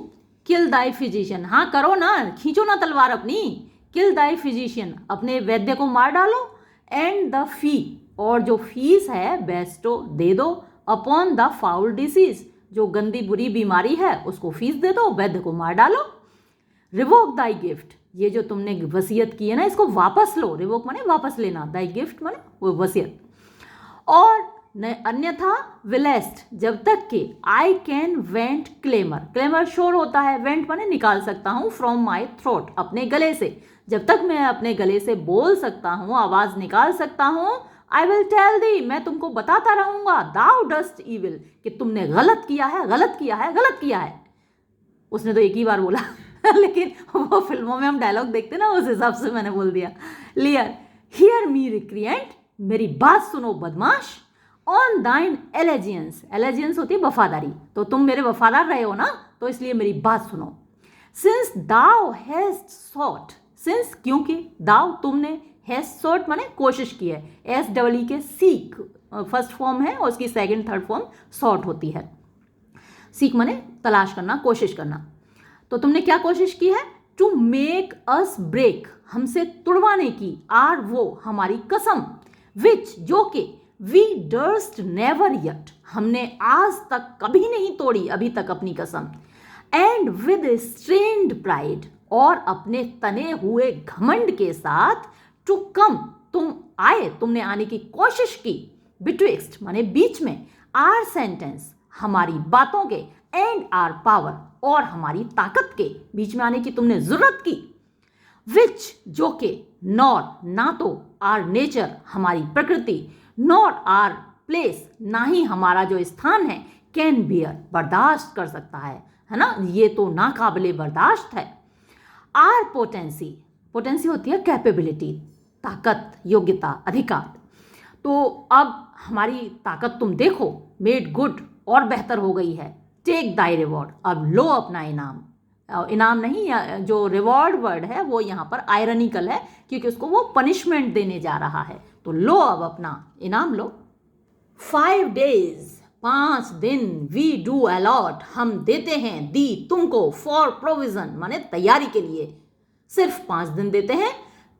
kill thy physician, हाँ करो ना, खींचो ना तलवार अपनी। किल दाई फिजिशियन, अपने वैद्य को मार डालो। एंड द फी, और जो फीस है बेस्टो दे दो, अपॉन द फाउल डिसीज, जो गंदी बुरी बीमारी है उसको फीस दे दो, वैद्य को मार डालो। रिवोक दाई गिफ्ट, ये जो तुमने वसीयत की है ना इसको वापस लो, रिवोक माने वापस लेना, दाई गिफ्ट माने वो वसीयत। और अन्यथा विलेस्ट, जब तक कि I can went claimer, claimer शोर होता है, वेंट माने निकाल सकता हूँ, फ्रॉम माई थ्रोट, अपने गले से, जब तक मैं अपने गले से बोल सकता हूँ, आवाज निकाल सकता हूँ, आई विल टेल दी, मैं तुमको बताता रहूंगा, दाउ डस्ट ईविल, कि तुमने गलत किया है गलत किया है गलत किया है। उसने तो एक ही बार बोला लेकिन वो फिल्मों में हम डायलॉग देखते ना, उस हिसाब से मैंने बोल दिया। लियर, हियर मी रिक्रिएंट, मेरी बात सुनो बदमाश, ऑन दाइन एलेजियंस, एलेजियंस होती है वफादारी, तो तुम मेरे वफादार रहे हो ना, तो इसलिए मेरी बात सुनो। Since thou hast sought, since क्योंकि, दाउ तुमने, हैस्ट सॉट माने कोशिश की है, एस डबल ई के सीक फर्स्ट फॉर्म है और उसकी सेकंड थर्ड फॉर्म सॉट होती है। सीक माने तलाश करना, कोशिश करना। तो तुमने क्या कोशिश की है, टू मेक अस ब्रेक, हमसे तुड़वाने की, आर वो हमारी कसम, विच जो के, वी डर्स्ट नेवर यट, हमने आज तक कभी नहीं तोड़ी अभी तक अपनी कसम, एंड विद स्ट्रेन्ड प्राइड, और अपने तने हुए घमंड के साथ, टू कम, तुम आए, तुमने आने की कोशिश की, बिटविक्स्ट माने बीच में, आर सेंटेंस हमारी बातों के, एंड आर पावर, और हमारी ताकत के बीच में आने की तुमने जरूरत की, विच जो के, नॉर ना तो, आर नेचर हमारी प्रकृति, नॉर आर प्लेस ना ही हमारा जो स्थान है, कैन बियर बर्दाश्त कर सकता है ना, ये तो नाकाबिले बर्दाश्त है। आर पोटेंसी, पोटेंसी होती है कैपेबिलिटी, ताकत, योग्यता, अधिकार। तो अब हमारी ताकत तुम देखो, मेड गुड, और बेहतर हो गई है, टेक दाई रिवॉर्ड, अब लो अपना इनाम, इनाम नहीं, जो रिवॉर्ड वर्ड है वो यहाँ पर आयरनिकल है क्योंकि उसको वो पनिशमेंट देने जा रहा है, तो लो अब अपना इनाम लो। 5 days, 5 दिन, वी डू अलॉट, हम देते हैं, दी तुमको, फॉर प्रोविजन माने तैयारी के लिए, सिर्फ 5 दिन देते हैं,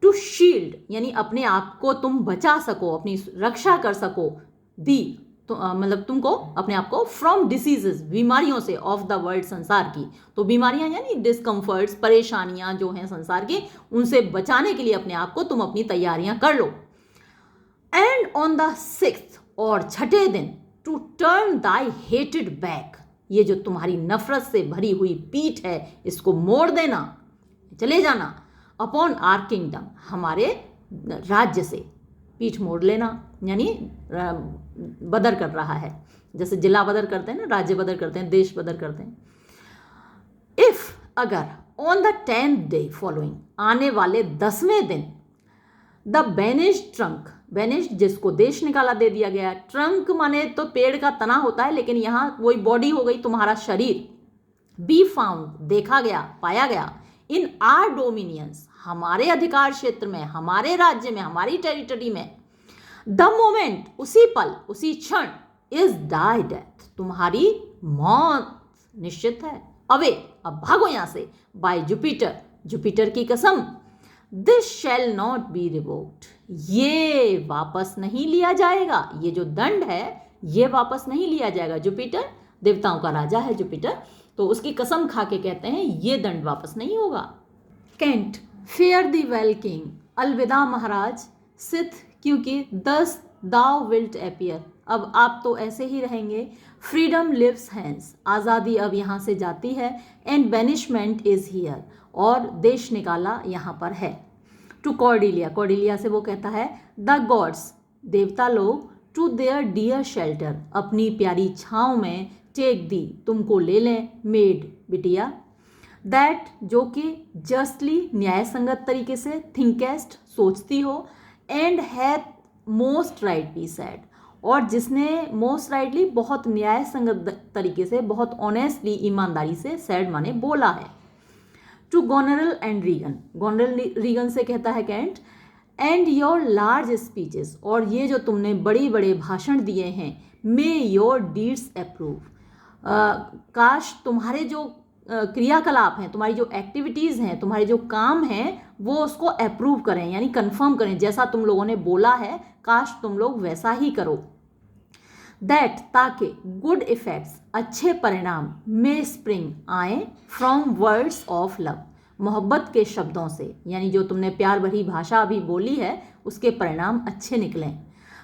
टू शील्ड यानी अपने आप को तुम बचा सको, अपनी रक्षा कर सको, दी तो मतलब तुमको अपने आप को, फ्रॉम डिसीजेस बीमारियों से, ऑफ द वर्ल्ड संसार की, तो बीमारियां यानी डिस्कम्फर्ट्स, परेशानियां जो हैं संसार की, उनसे बचाने के लिए अपने आप को तुम अपनी तैयारियां कर लो। एंड ऑन द 6th, और छठे दिन, to turn thy hated back, ये जो तुम्हारी नफरत से भरी हुई पीठ है इसको मोड़ देना, चले जाना, अपॉन आर किंगडम, हमारे राज्य से पीठ मोड़ लेना, यानी बदर कर रहा है, जैसे जिला बदर करते हैं ना, राज्य बदर करते हैं, देश बदर करते हैं। इफ अगर, on the 10th day following, आने वाले 10वें दिन, द बेनिश्ड ट्रंक, बेनिश्ड जिसको देश निकाला दे दिया गया, ट्रंक माने तो पेड़ का तना होता है, लेकिन यहाँ वही बॉडी हो गई तुम्हारा शरीर, बी फाउंड देखा गया, पाया गया, इन आर डोमिनियंस हमारे अधिकार क्षेत्र में, हमारे राज्य में, हमारी टेरिटरी में, द मोमेंट उसी पल, उसी क्षण, इज डाई डेथ, तुम्हारी मौत निश्चित है। अवे, अब भागो यहां से। बाय जुपिटर, जुपिटर की कसम। This shell not B revoked, ये वापस नहीं लिया जाएगा। ये जो दंड है ये वापस नहीं लिया जाएगा। जुपिटर देवताओं का राजा है जुपिटर, तो उसकी कसम खा के कहते हैं ये दंड वापस नहीं होगा। Kent, fare the well king, अलविदा महाराज। सिथ, क्योंकि दस दाउ विल्ट अपीयर, अब आप तो ऐसे ही रहेंगे। फ्रीडम लिव्स हैंस, आज़ादी अब यहाँ से जाती है। एंड बेनिशमेंट इज हियर, और देश निकाला यहाँ पर है। टू कॉर्डिलिया, कॉर्डिलिया से वो कहता है द गॉड्स, देवता लोग, टू देयर डियर शेल्टर, अपनी प्यारी छाँव में, टेक दी, तुमको ले लें, मेड, बिटिया, दैट, जो कि जस्टली, न्याय संगत तरीके से, थिंकेस्ट, सोचती हो, and hath most rightly said, और जिसने मोस्ट राइटली, बहुत न्याय संगत तरीके से, बहुत ऑनेस्टली, ईमानदारी से, सेड माने बोला है। To Goneril and Regan, Goneril Regan से कहता है Kent, and your large speeches, और ये जो तुमने बड़े बड़े भाषण दिए हैं, मे योर डीड्स अप्रूव, काश तुम्हारे जो क्रियाकलाप हैं, तुम्हारी जो एक्टिविटीज़ हैं, तुम्हारे जो काम हैं, वो उसको अप्रूव करें, यानी कंफर्म करें। जैसा तुम लोगों ने बोला है, काश तुम लोग वैसा ही करो। दैट, ताकि गुड इफेक्ट्स, अच्छे परिणाम, मे स्प्रिंग, आए, फ्रॉम वर्ड्स ऑफ लव, मोहब्बत के शब्दों से, यानी जो तुमने प्यार भरी भाषा अभी बोली है उसके परिणाम अच्छे निकलें।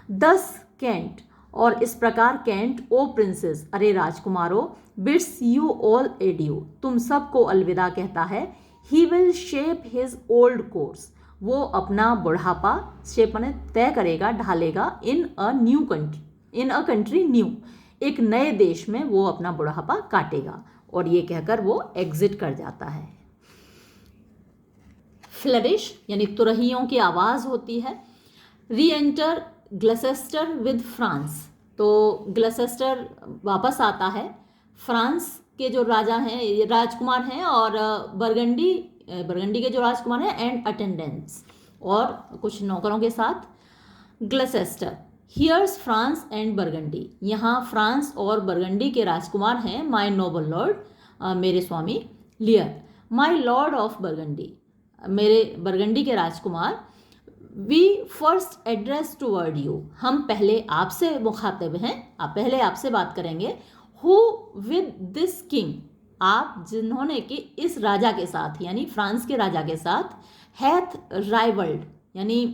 दस कैंट, और इस प्रकार कैंट, ओ प्रिंसेस, अरे राजकुमारों, बिड्स यू ऑल एडियो, तुम सबको अलविदा कहता है। He will shape his old course, वो अपना बुढ़ापा, शेप माने तय करेगा, ढालेगा, in a new country, in a country new, एक नए देश में वो अपना बुढ़ापा काटेगा। और ये कहकर वो एग्जिट कर जाता है। फ्लरिश, यानी तुरहियों की आवाज़ होती है। री एंटर ग्लसेस्टर विद फ्रांस, तो ग्लसेस्टर वापस आता है, फ्रांस के जो राजा हैं, ये राजकुमार हैं, और बरगंडी के जो राजकुमार हैं, एंड अटेंडेंट्स, और कुछ नौकरों के साथ। Gloucester, here's France and Burgundy, यहाँ फ्रांस और बरगंडी के राजकुमार हैं। माई नोबल लॉर्ड, मेरे स्वामी। Lear, my lord of Burgundy, मेरे बरगंडी के राजकुमार। We first address toward you, हम पहले आपसे मुखातिब हैं, आप पहले आपसे बात करेंगे। हु विद दिस किंग, आप जिन्होंने कि इस राजा के साथ, यानी फ्रांस के राजा के साथ, हैथ राइवल्ड, यानी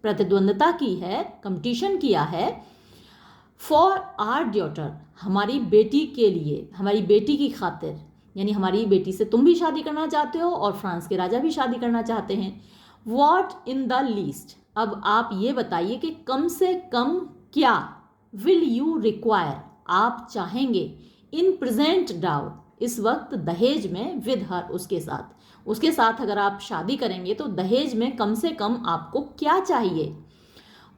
प्रतिद्वंदता की है, कंपटीशन किया है। फॉर आर डॉटर, हमारी बेटी के लिए, हमारी बेटी की खातिर, यानी हमारी बेटी से तुम भी शादी करना चाहते हो और फ्रांस के राजा भी शादी करना चाहते हैं। वॉट इन द लीस्ट, अब आप ये बताइए कि कम से कम क्या, विल यू रिक्वायर, आप चाहेंगे, इन प्रेजेंट डाउ, इस वक्त दहेज में, विद हर, उसके साथ अगर आप शादी करेंगे तो दहेज में कम से कम आपको क्या चाहिए।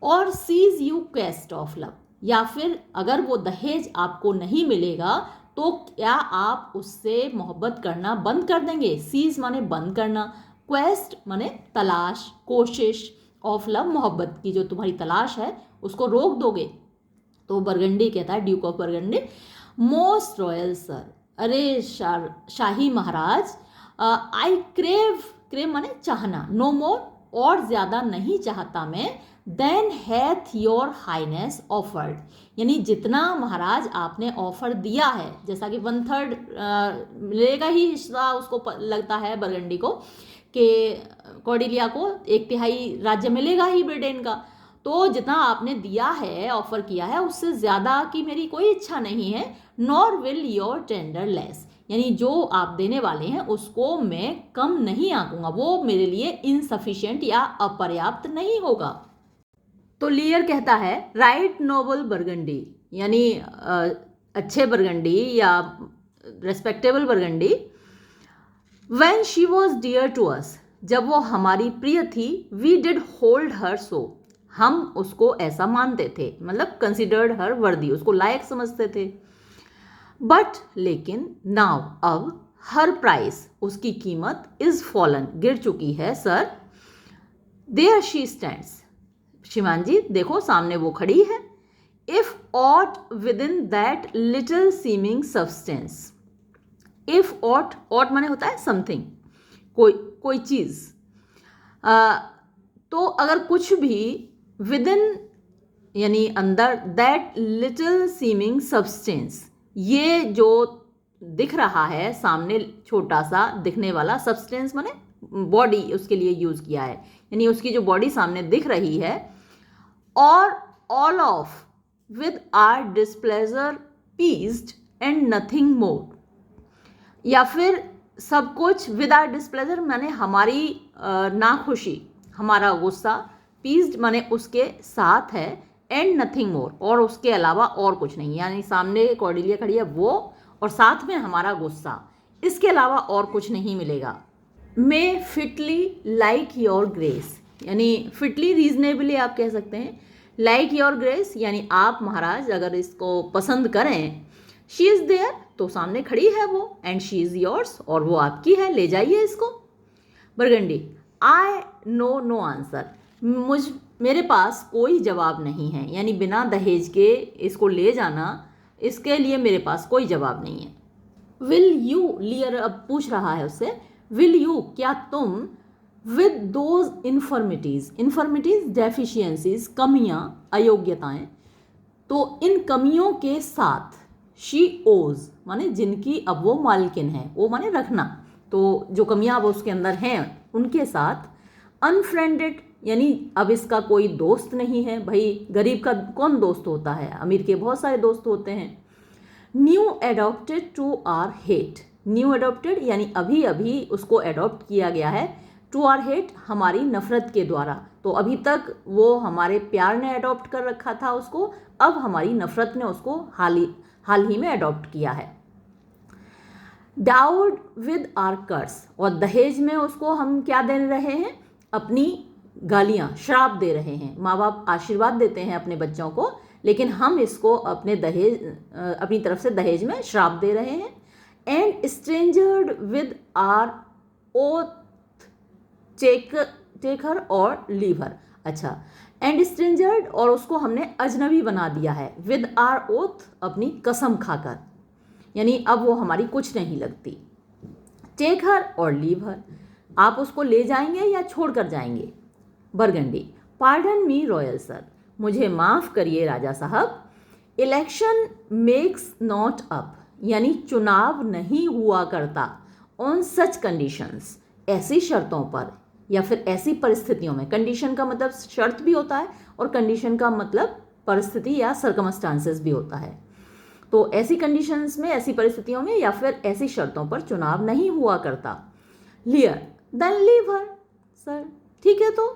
और sees you quest of love, या फिर अगर वो दहेज आपको नहीं मिलेगा तो क्या आप उससे मोहब्बत करना बंद कर देंगे। सीज माने बंद करना, क्वेस्ट माने तलाश, कोशिश, ऑफ लव, मोहब्बत की जो तुम्हारी तलाश है उसको रोक दोगे। तो बरगंडी कहता है, Duke of burgundy, most royal sir, अरे शाही महाराज, आई क्रेव माने चाहना, नो मोर, और ज़्यादा नहीं चाहता मैं, than hath your highness offered, यानी जितना महाराज आपने ऑफर दिया है, जैसा कि 1/3 मिलेगा ही हिस्सा उसको लगता है बरगंडी को, कि कॉर्डिलिया को 1/3 राज्य मिलेगा ही ब्रिटेन का, तो जितना आपने दिया है, ऑफर किया है, उससे ज़्यादा की मेरी कोई इच्छा नहीं है। Nor will your tender less, यानी जो आप देने वाले हैं उसको मैं कम नहीं आंकूंगा, वो मेरे लिए इनसफिशिएंट या अपर्याप्त नहीं होगा। तो लियर कहता है, राइट नोबल बरगंडी, यानी अच्छे बरगंडी या respectable burgundy. When she was dear to us, जब वो हमारी प्रिय थी, we did hold her so, हम उसको ऐसा मानते थे, मतलब कंसिडर्ड हर वर्दी, उसको लायक समझते थे। बट लेकिन नाउ, अब, हर प्राइस, उसकी कीमत, इज फॉलन, गिर चुकी है सर। देयर शी स्टैंड्स, श्रीमान जी देखो सामने वो खड़ी है। If aught within that little seeming substance. If aught माने होता है समथिंग, कोई चीज। तो अगर कुछ भी विद इन यानी अंदर, दैट लिटिल सीमिंग सब्सटेंस, ये जो दिख रहा है सामने छोटा सा दिखने वाला, सब्सटेंस माने बॉडी उसके लिए यूज किया है, यानी उसकी जो बॉडी सामने दिख रही है, और all of with our displeasure pieced and nothing more, या फिर सब कुछ विद आर डिस्प्लेजर माने हमारी नाखुशी, हमारा गुस्सा, पीस्ड माने उसके साथ है, एंड नथिंग मोर और उसके अलावा और कुछ नहीं, यानी सामने कॉर्डेलिया खड़ी है वो और साथ में हमारा गुस्सा, इसके अलावा और कुछ नहीं मिलेगा। मे फिटली लाइक योर ग्रेस, यानी फिटली रीजनेबली आप कह सकते हैं, लाइक योर ग्रेस यानी आप महाराज अगर इसको पसंद करें, शी इज़ देयर तो सामने खड़ी है वो, एंड शी इज़ योर्स और वो आपकी है, ले जाइए इसको। Burgundy, I know no answer, मेरे पास कोई जवाब नहीं है, यानी बिना दहेज के इसको ले जाना, इसके लिए मेरे पास कोई जवाब नहीं है। विल यू, लियर अब पूछ रहा है उससे, विल यू क्या तुम, विद दोज इन्फर्मिटीज डेफिशिएंसीज, कमियां, अयोग्यताएं, तो इन कमियों के साथ, शी ओज माने जिनकी अब वो मालकिन है, वो माने रखना, तो जो कमियां अब उसके अंदर हैं उनके साथ, अनफ्रेंडेड यानी अब इसका कोई दोस्त नहीं है, भाई गरीब का कौन दोस्त होता है, अमीर के बहुत सारे दोस्त होते हैं। New adopted to our hate, new adopted यानी अभी अभी उसको एडॉप्ट किया गया है, टू आर हेट हमारी नफरत के द्वारा, तो अभी तक वो हमारे प्यार ने एडॉप्ट कर रखा था उसको, अब हमारी नफरत ने उसको हाल ही में एडॉप्ट किया है। डाउड विद आर कर्स, और दहेज में उसको हम क्या दे रहे हैं, अपनी गालियाँ, श्राप दे रहे हैं। माँ बाप आशीर्वाद देते हैं अपने बच्चों को, लेकिन हम इसको अपने अपनी तरफ से दहेज में श्राप दे रहे हैं। And strangered with our oath take her or leave हर, अच्छा, एंड स्ट्रेंजर्ड और उसको हमने अजनबी बना दिया है, विद आर ओथ अपनी कसम खाकर, यानी अब वो हमारी कुछ नहीं लगती। टेक हर और लीव हर, आप उसको ले जाएंगे या छोड़ कर जाएंगे। Burgundy, pardon me royal sir, मुझे माफ़ करिए राजा साहब, इलेक्शन मेक्स नॉट अप, यानी चुनाव नहीं हुआ करता, ऑन सच कंडीशंस, ऐसी शर्तों पर या फिर ऐसी परिस्थितियों में, कंडीशन का मतलब शर्त भी होता है और कंडीशन का मतलब परिस्थिति या सर्कमस्टांसेस भी होता है, तो ऐसी कंडीशंस में, ऐसी परिस्थितियों में या फिर ऐसी शर्तों पर चुनाव नहीं हुआ करता। Lear, then leave her, sir ठीक है तो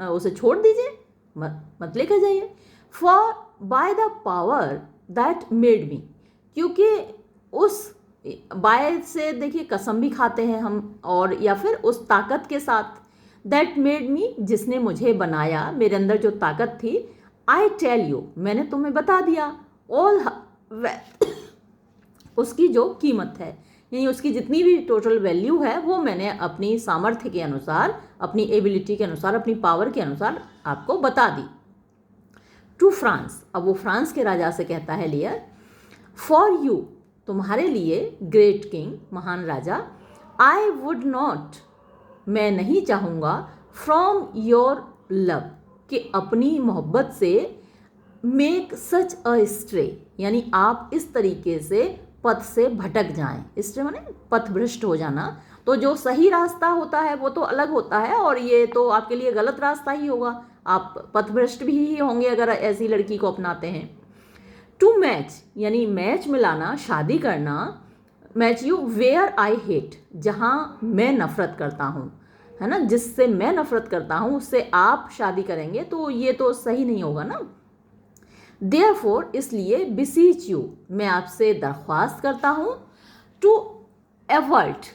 उसे छोड़ दीजिए, मत लेकर जाइए। For by the power that made me, क्योंकि उस बाय से देखिए कसम भी खाते हैं हम, और या फिर उस ताकत के साथ, दैट मेड मी जिसने मुझे बनाया, मेरे अंदर जो ताकत थी, आई टेल यू मैंने तुम्हें बता दिया, ऑल उसकी जो कीमत है, यानी उसकी जितनी भी टोटल वैल्यू है वो मैंने अपनी सामर्थ्य के अनुसार, अपनी एबिलिटी के अनुसार, अपनी पावर के अनुसार आपको बता दी। टू फ्रांस, अब वो फ्रांस के राजा से कहता है लियर, फॉर यू तुम्हारे लिए, ग्रेट किंग महान राजा, आई वुड नॉट मैं नहीं चाहूँगा, फ्रॉम योर लव कि अपनी मोहब्बत से, मेक सच अ स्ट्रे यानी आप इस तरीके से पथ से भटक जाएं, स्ट्रे माने पथ भ्रष्ट हो जाना, तो जो सही रास्ता होता है वो तो अलग होता है और ये तो आपके लिए गलत रास्ता ही होगा, आप पथभ्रष्ट भी ही होंगे अगर ऐसी लड़की को अपनाते हैं। टू मैच यानी मैच मिलाना, शादी करना, match you where I hate जहाँ मैं नफरत करता हूँ, है ना, जिससे मैं नफरत करता हूँ उससे आप शादी करेंगे तो ये तो सही नहीं होगा ना। देयरफॉर इसलिए, बिसीच यू मैं आपसे दरख्वास्त करता हूँ, टू एवर्ट,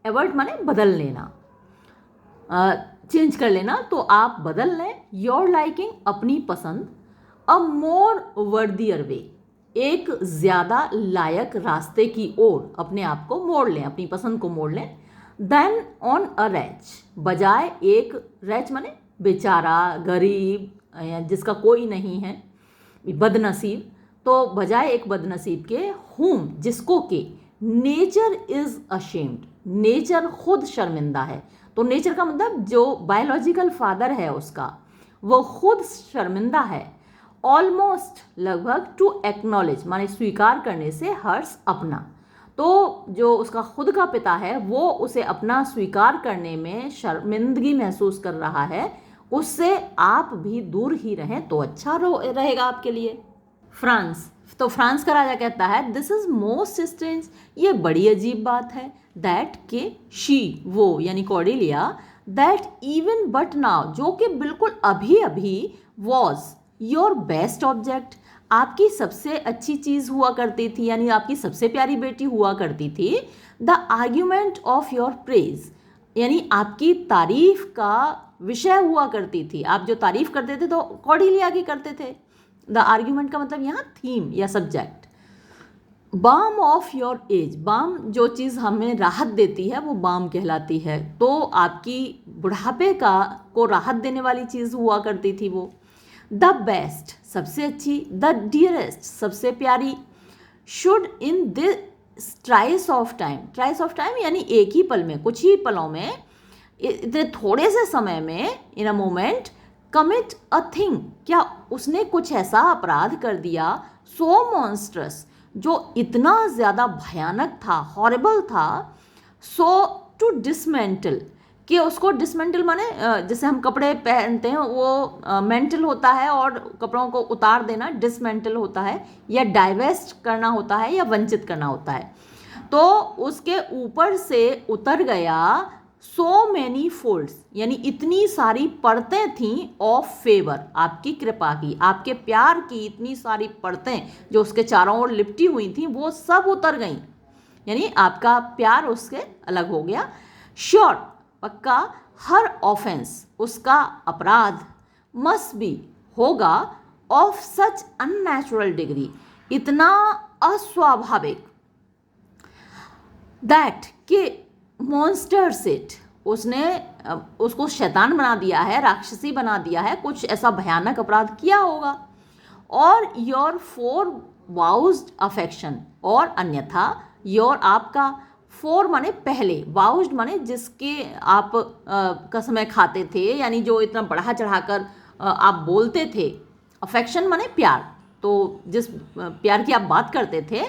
एवर्ट माने बदल लेना, चेंज कर लेना, तो आप बदल लें, योर लाइकिंग अपनी पसंद, अ मोर वर्दियर वे एक ज़्यादा लायक रास्ते की ओर अपने आप को मोड़ लें, अपनी पसंद को मोड़ लें, देन ऑन अ रैच बजाय एक, रैच माने बेचारा गरीब जिसका कोई नहीं है, बदनसीब, तो बजाय एक बदनसीब के whom, जिसको के नेचर इज अशेम्ड, नेचर खुद शर्मिंदा है। तो नेचर का मतलब जो बायोलॉजिकल फादर है उसका, वो खुद शर्मिंदा है। ऑलमोस्ट, लगभग, टू एक्नॉलेज माने स्वीकार करने से, हर्ष अपना, तो जो उसका खुद का पिता है वो उसे अपना स्वीकार करने में शर्मिंदगी महसूस कर रहा है, उससे आप भी दूर ही रहें तो अच्छा रहेगा आपके लिए। फ्रांस, तो फ्रांस का राजा कहता है दिस इज मोस्ट स्ट्रेंज, ये बड़ी अजीब बात है, दैट के शी, वो यानी Cordelia, that even but now, जो कि बिल्कुल अभी अभी, वॉज योर बेस्ट ऑब्जेक्ट, आपकी सबसे अच्छी चीज़ हुआ करती थी, यानी आपकी सबसे प्यारी बेटी हुआ करती थी, the argument of your praise, यानी आपकी तारीफ का विषय हुआ करती थी, आप जो तारीफ करते थे तो कॉर्डेलिया की करते थे। द आर्ग्यूमेंट का मतलब यहाँ थीम या subject. Balm of your age, balm जो चीज़ हमें राहत देती है वो बाम कहलाती है, तो आपकी बुढ़ापे को राहत देने वाली चीज़ हुआ करती थी वो। द बेस्ट, सबसे अच्छी, द डियरेस्ट, सबसे प्यारी, should in this ट्राइस of time, ट्राइस of time यानी एक ही पल में, कुछ ही पलों में, इतने थोड़े से समय में, in a moment, commit a thing, क्या उसने कुछ ऐसा अपराध कर दिया, सो मॉन्स्ट्रस, जो इतना ज़्यादा भयानक था, हॉरिबल था, सो टू डिसमेंटल, कि उसको डिसमेंटल माने जैसे हम कपड़े पहनते हैं वो मेंटल होता है और कपड़ों को उतार देना डिसमेंटल होता है, या डाइवेस्ट करना होता है, या वंचित करना होता है, तो उसके ऊपर से उतर गया, सो मैनी फोल्ड्स, यानी इतनी सारी परतें थीं, ऑफ फेवर, आपकी कृपा की, आपके प्यार की इतनी सारी परतें जो उसके चारों ओर लिपटी हुई थीं वो सब उतर गईं, यानी आपका प्यार उसके अलग हो गया। श्योर, पक्का, हर ऑफेंस, उसका अपराध, मस्ट बी, होगा, ऑफ सच अननेचुरल डिग्री, इतना अस्वाभाविक, दैट के मॉन्स्टर्स इट, उसने उसको शैतान बना दिया है, राक्षसी बना दिया है, कुछ ऐसा भयानक अपराध किया होगा। और योर फोर वाउज्ड अफेक्शन, और अन्यथा योर, आपका, फोर माने पहले, वाउज्ड माने जिसके आप कसमें खाते थे, यानी जो इतना बढ़ा चढ़ाकर आप बोलते थे, अफेक्शन माने प्यार, तो जिस प्यार की आप बात करते थे,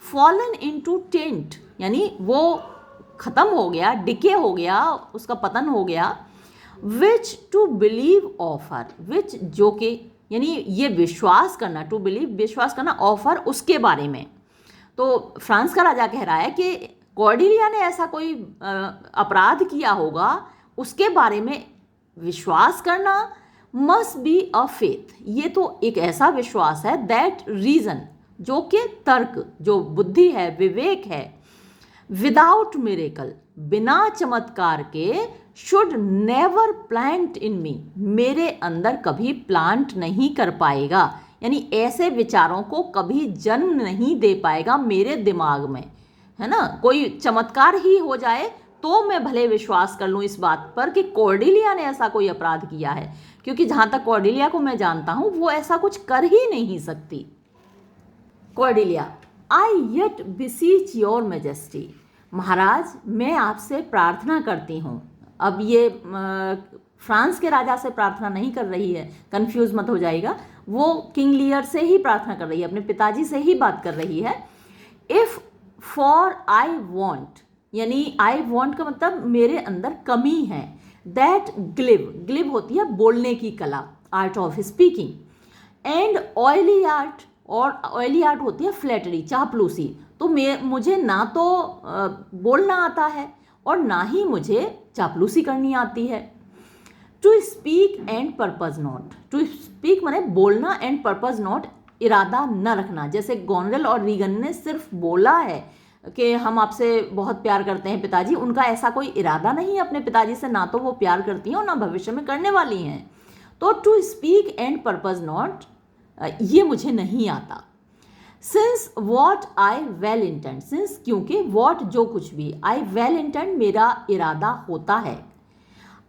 फॉलन इनटू टेंट, यानी वो ख़त्म हो गया, डिके हो गया, उसका पतन हो गया, विच टू बिलीव ऑफर, विच जो कि, यानी ये विश्वास करना, टू बिलीव विश्वास करना, ऑफर उसके बारे में। तो फ्रांस का राजा कह रहा है कि कॉर्डेलिया ने ऐसा कोई अपराध किया होगा, उसके बारे में विश्वास करना, मस्ट बी अ फेथ, ये तो एक ऐसा विश्वास है, दैट रीज़न, जो कि तर्क, जो बुद्धि है, विवेक है, विदाउट मिरेकल, बिना चमत्कार के, शुड नेवर प्लांट इन मी, मेरे अंदर कभी प्लांट नहीं कर पाएगा, यानी ऐसे विचारों को कभी जन्म नहीं दे पाएगा मेरे दिमाग में, है ना। कोई चमत्कार ही हो जाए तो मैं भले विश्वास कर लूँ इस बात पर कि कॉर्डेलिया ने ऐसा कोई अपराध किया है, क्योंकि जहाँ तक कॉर्डेलिया को मैं जानता हूँ वो ऐसा कुछ कर ही नहीं सकती। Cordelia, I yet beseech your majesty, महाराज मैं आपसे प्रार्थना करती हूँ। अब ये फ्रांस के राजा से प्रार्थना नहीं कर रही है, कंफ्यूज मत हो जाएगा, वो किंग लियर से ही प्रार्थना कर रही है, अपने पिताजी से ही बात कर रही है। इफ़ फॉर आई वॉन्ट, यानी आई वॉन्ट का मतलब मेरे अंदर कमी है, दैट ग्लिव, ग्लिव होती है बोलने की कला, art of speaking, and oily art, और ऑयली आर्ट होती है फ्लैटरी, चापलूसी, तो मुझे ना तो बोलना आता है और ना ही मुझे चापलूसी करनी आती है। To speak and purpose not, to speak माने बोलना, एंड पर्पज नॉट, इरादा न रखना, जैसे गोनरेल और रीगन ने सिर्फ बोला है कि हम आपसे बहुत प्यार करते हैं पिताजी, उनका ऐसा कोई इरादा नहीं अपने पिताजी से, ना तो वो प्यार करती हैं और ना भविष्य में करने वाली हैं। तो to speak and purpose not, ये मुझे नहीं आता। Since what I well intend, since क्योंकि, वॉट जो कुछ भी, आई वेल इंटेंड मेरा इरादा होता है,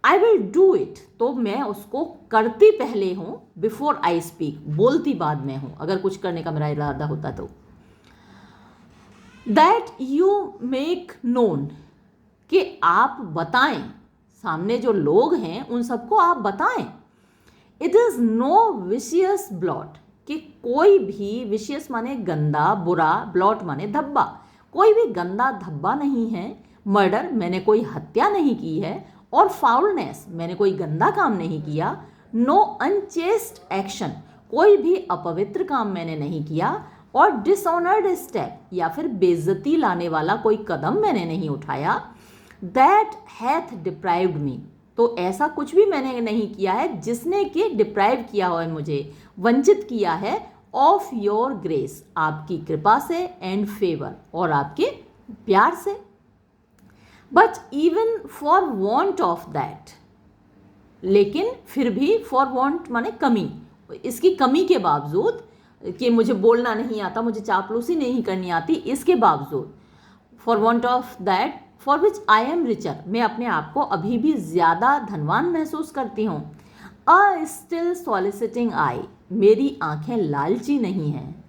आई विल डू इट, तो मैं उसको करती पहले हूं, बिफोर आई स्पीक, बोलती बाद में हूं, अगर कुछ करने का मेरा इरादा होता तो। दैट यू मेक नोन, कि आप बताएं, सामने जो लोग हैं उन सबको आप बताएं। It is no vicious blot, कि कोई भी, विशियस माने गंदा, बुरा, ब्लॉट माने धब्बा, कोई भी गंदा धब्बा नहीं है। मर्डर, मैंने कोई हत्या नहीं की है। और फाउलनेस, मैंने कोई गंदा काम नहीं किया। नो अनचेस्ट एक्शन, कोई भी अपवित्र काम मैंने नहीं किया। और डिसऑनर्ड स्टेप, या फिर बेइज्जती लाने वाला कोई कदम मैंने नहीं उठाया। दैट हैथ डिप्राइव्ड मी, तो ऐसा कुछ भी मैंने नहीं किया है जिसने कि डिप्राइव किया हो, मुझे वंचित किया है, ऑफ योर ग्रेस, आपकी कृपा से, एंड फेवर, और आपके प्यार से। But even for want of that, लेकिन फिर भी, फॉर वॉन्ट माने कमी, इसकी कमी के बावजूद, कि मुझे बोलना नहीं आता, मुझे चापलूसी नहीं करनी आती, इसके बावजूद, for want of that for which I am richer, मैं अपने आप को अभी भी ज़्यादा धनवान महसूस करती हूँ। अ स्टिल सॉलिसिटिंग आई, मेरी आंखें लालची नहीं हैं।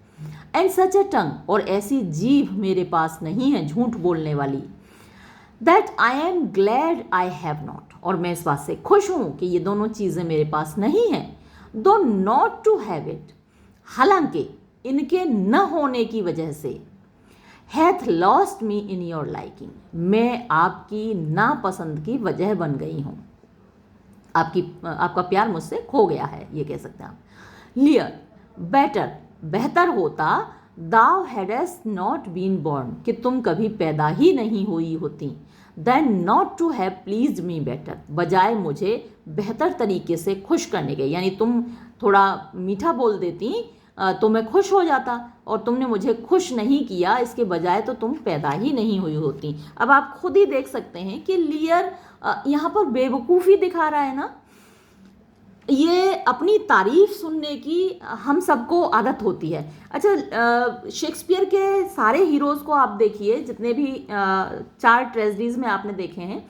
एंड सच अ टंग, और ऐसी जीभ मेरे पास नहीं है झूठ बोलने वाली। That I am glad I have not, और मैं इस बात से खुश हूँ कि ये दोनों चीज़ें मेरे पास नहीं हैं। दो नॉट टू हैव इट, हालांकि इनके न होने की वजह से। Hath lost me in your liking, मैं आपकी नापसंद की वजह बन गई हूँ, आपका प्यार मुझसे खो गया है, ये कह सकते हैं आप। लियर, बेटर, बेहतर होता, thou hadst not been born, कि तुम कभी पैदा ही नहीं हुई होती। Than not to have pleased me better, बजाय मुझे बेहतर तरीके से खुश करने के, यानी तुम थोड़ा मीठा बोल देती तो मैं खुश हो जाता, और तुमने मुझे खुश नहीं किया, इसके बजाय तो तुम पैदा ही नहीं हुई होती। अब आप खुद ही देख सकते हैं कि लियर यहाँ पर बेवकूफ़ी दिखा रहा है ना। ये अपनी तारीफ सुनने की हम सबको आदत होती है। अच्छा, शेक्सपियर के सारे हीरोज़ को आप देखिए, जितने भी 4 ट्रेजेडीज़ में आपने देखे हैं,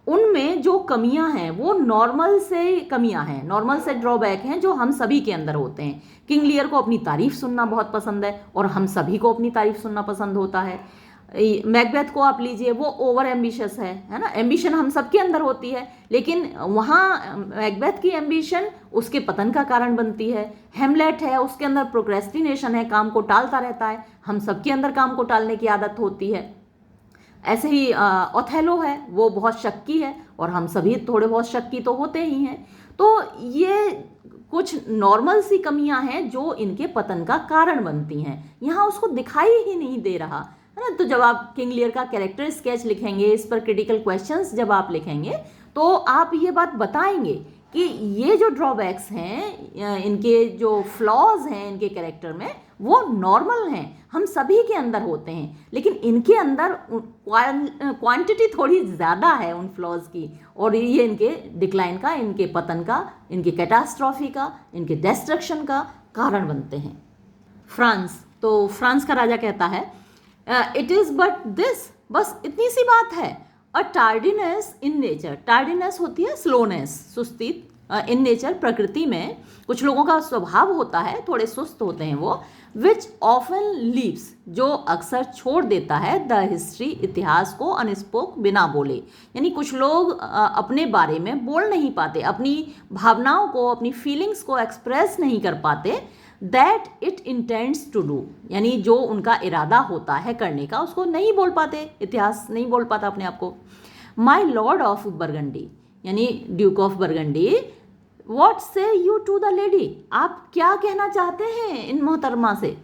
उनमें जो कमियां हैं वो नॉर्मल से कमियां हैं, नॉर्मल से ड्रॉबैक हैं जो हम सभी के अंदर होते हैं। किंग लियर को अपनी तारीफ सुनना बहुत पसंद है, और हम सभी को अपनी तारीफ सुनना पसंद होता है। मैकबेथ को आप लीजिए, वो ओवर एम्बिशियस है ना, एम्बिशन हम सबके अंदर होती है, लेकिन वहाँ मैकबेथ की एम्बिशन उसके पतन का कारण बनती है। हेमलेट है, उसके अंदर प्रोक्रेस्टिनेशन है, काम को टालता रहता है, हम सबके अंदर काम को टालने की आदत होती है। ऐसे ही ओथेलो है, वो बहुत शक्की है, और हम सभी थोड़े बहुत शक्की तो होते ही हैं। तो ये कुछ नॉर्मल सी कमियां हैं जो इनके पतन का कारण बनती हैं, यहाँ उसको दिखाई ही नहीं दे रहा है ना। तो जब आप किंग लियर का कैरेक्टर स्केच लिखेंगे, इस पर क्रिटिकल क्वेश्चंस जब आप लिखेंगे, तो आप ये बात बताएंगे कि ये जो ड्रॉबैक्स हैं, इनके जो फ्लॉज हैं इनके कैरेक्टर में, वो नॉर्मल हैं, हम सभी के अंदर होते हैं, लेकिन इनके अंदर क्वांटिटी थोड़ी ज़्यादा है उन फ्लॉज की, और ये इनके डिक्लाइन का, इनके पतन का, इनके कैटास्ट्रॉफी का, इनके डिस्ट्रक्शन का कारण बनते हैं। फ्रांस, तो फ्रांस का राजा कहता है, इट इज़ बट दिस, बस इतनी सी बात है। अ टार्डीनेस इन नेचर, टार्डीनेस होती है स्लोनेस, सुस्ती। इन नेचर, प्रकृति में कुछ लोगों का स्वभाव होता है, थोड़े सुस्त होते हैं वो। विच ऑफन लीव्स, जो अक्सर छोड़ देता है, द हिस्ट्री, इतिहास को, अनस्पोक, बिना बोले। यानी कुछ लोग अपने बारे में बोल नहीं पाते, अपनी भावनाओं को, अपनी फीलिंग्स को एक्सप्रेस नहीं कर पाते। That it intends to do, यानी जो उनका इरादा होता है करने का, उसको नहीं बोल पाते, इतिहास नहीं बोल पाता अपने आप को। माई लॉर्ड ऑफ बरगंडी, यानी ड्यूक ऑफ बरगंडी, वॉट से यू टू द लेडी, आप क्या कहना चाहते हैं इन मोहतरमा से।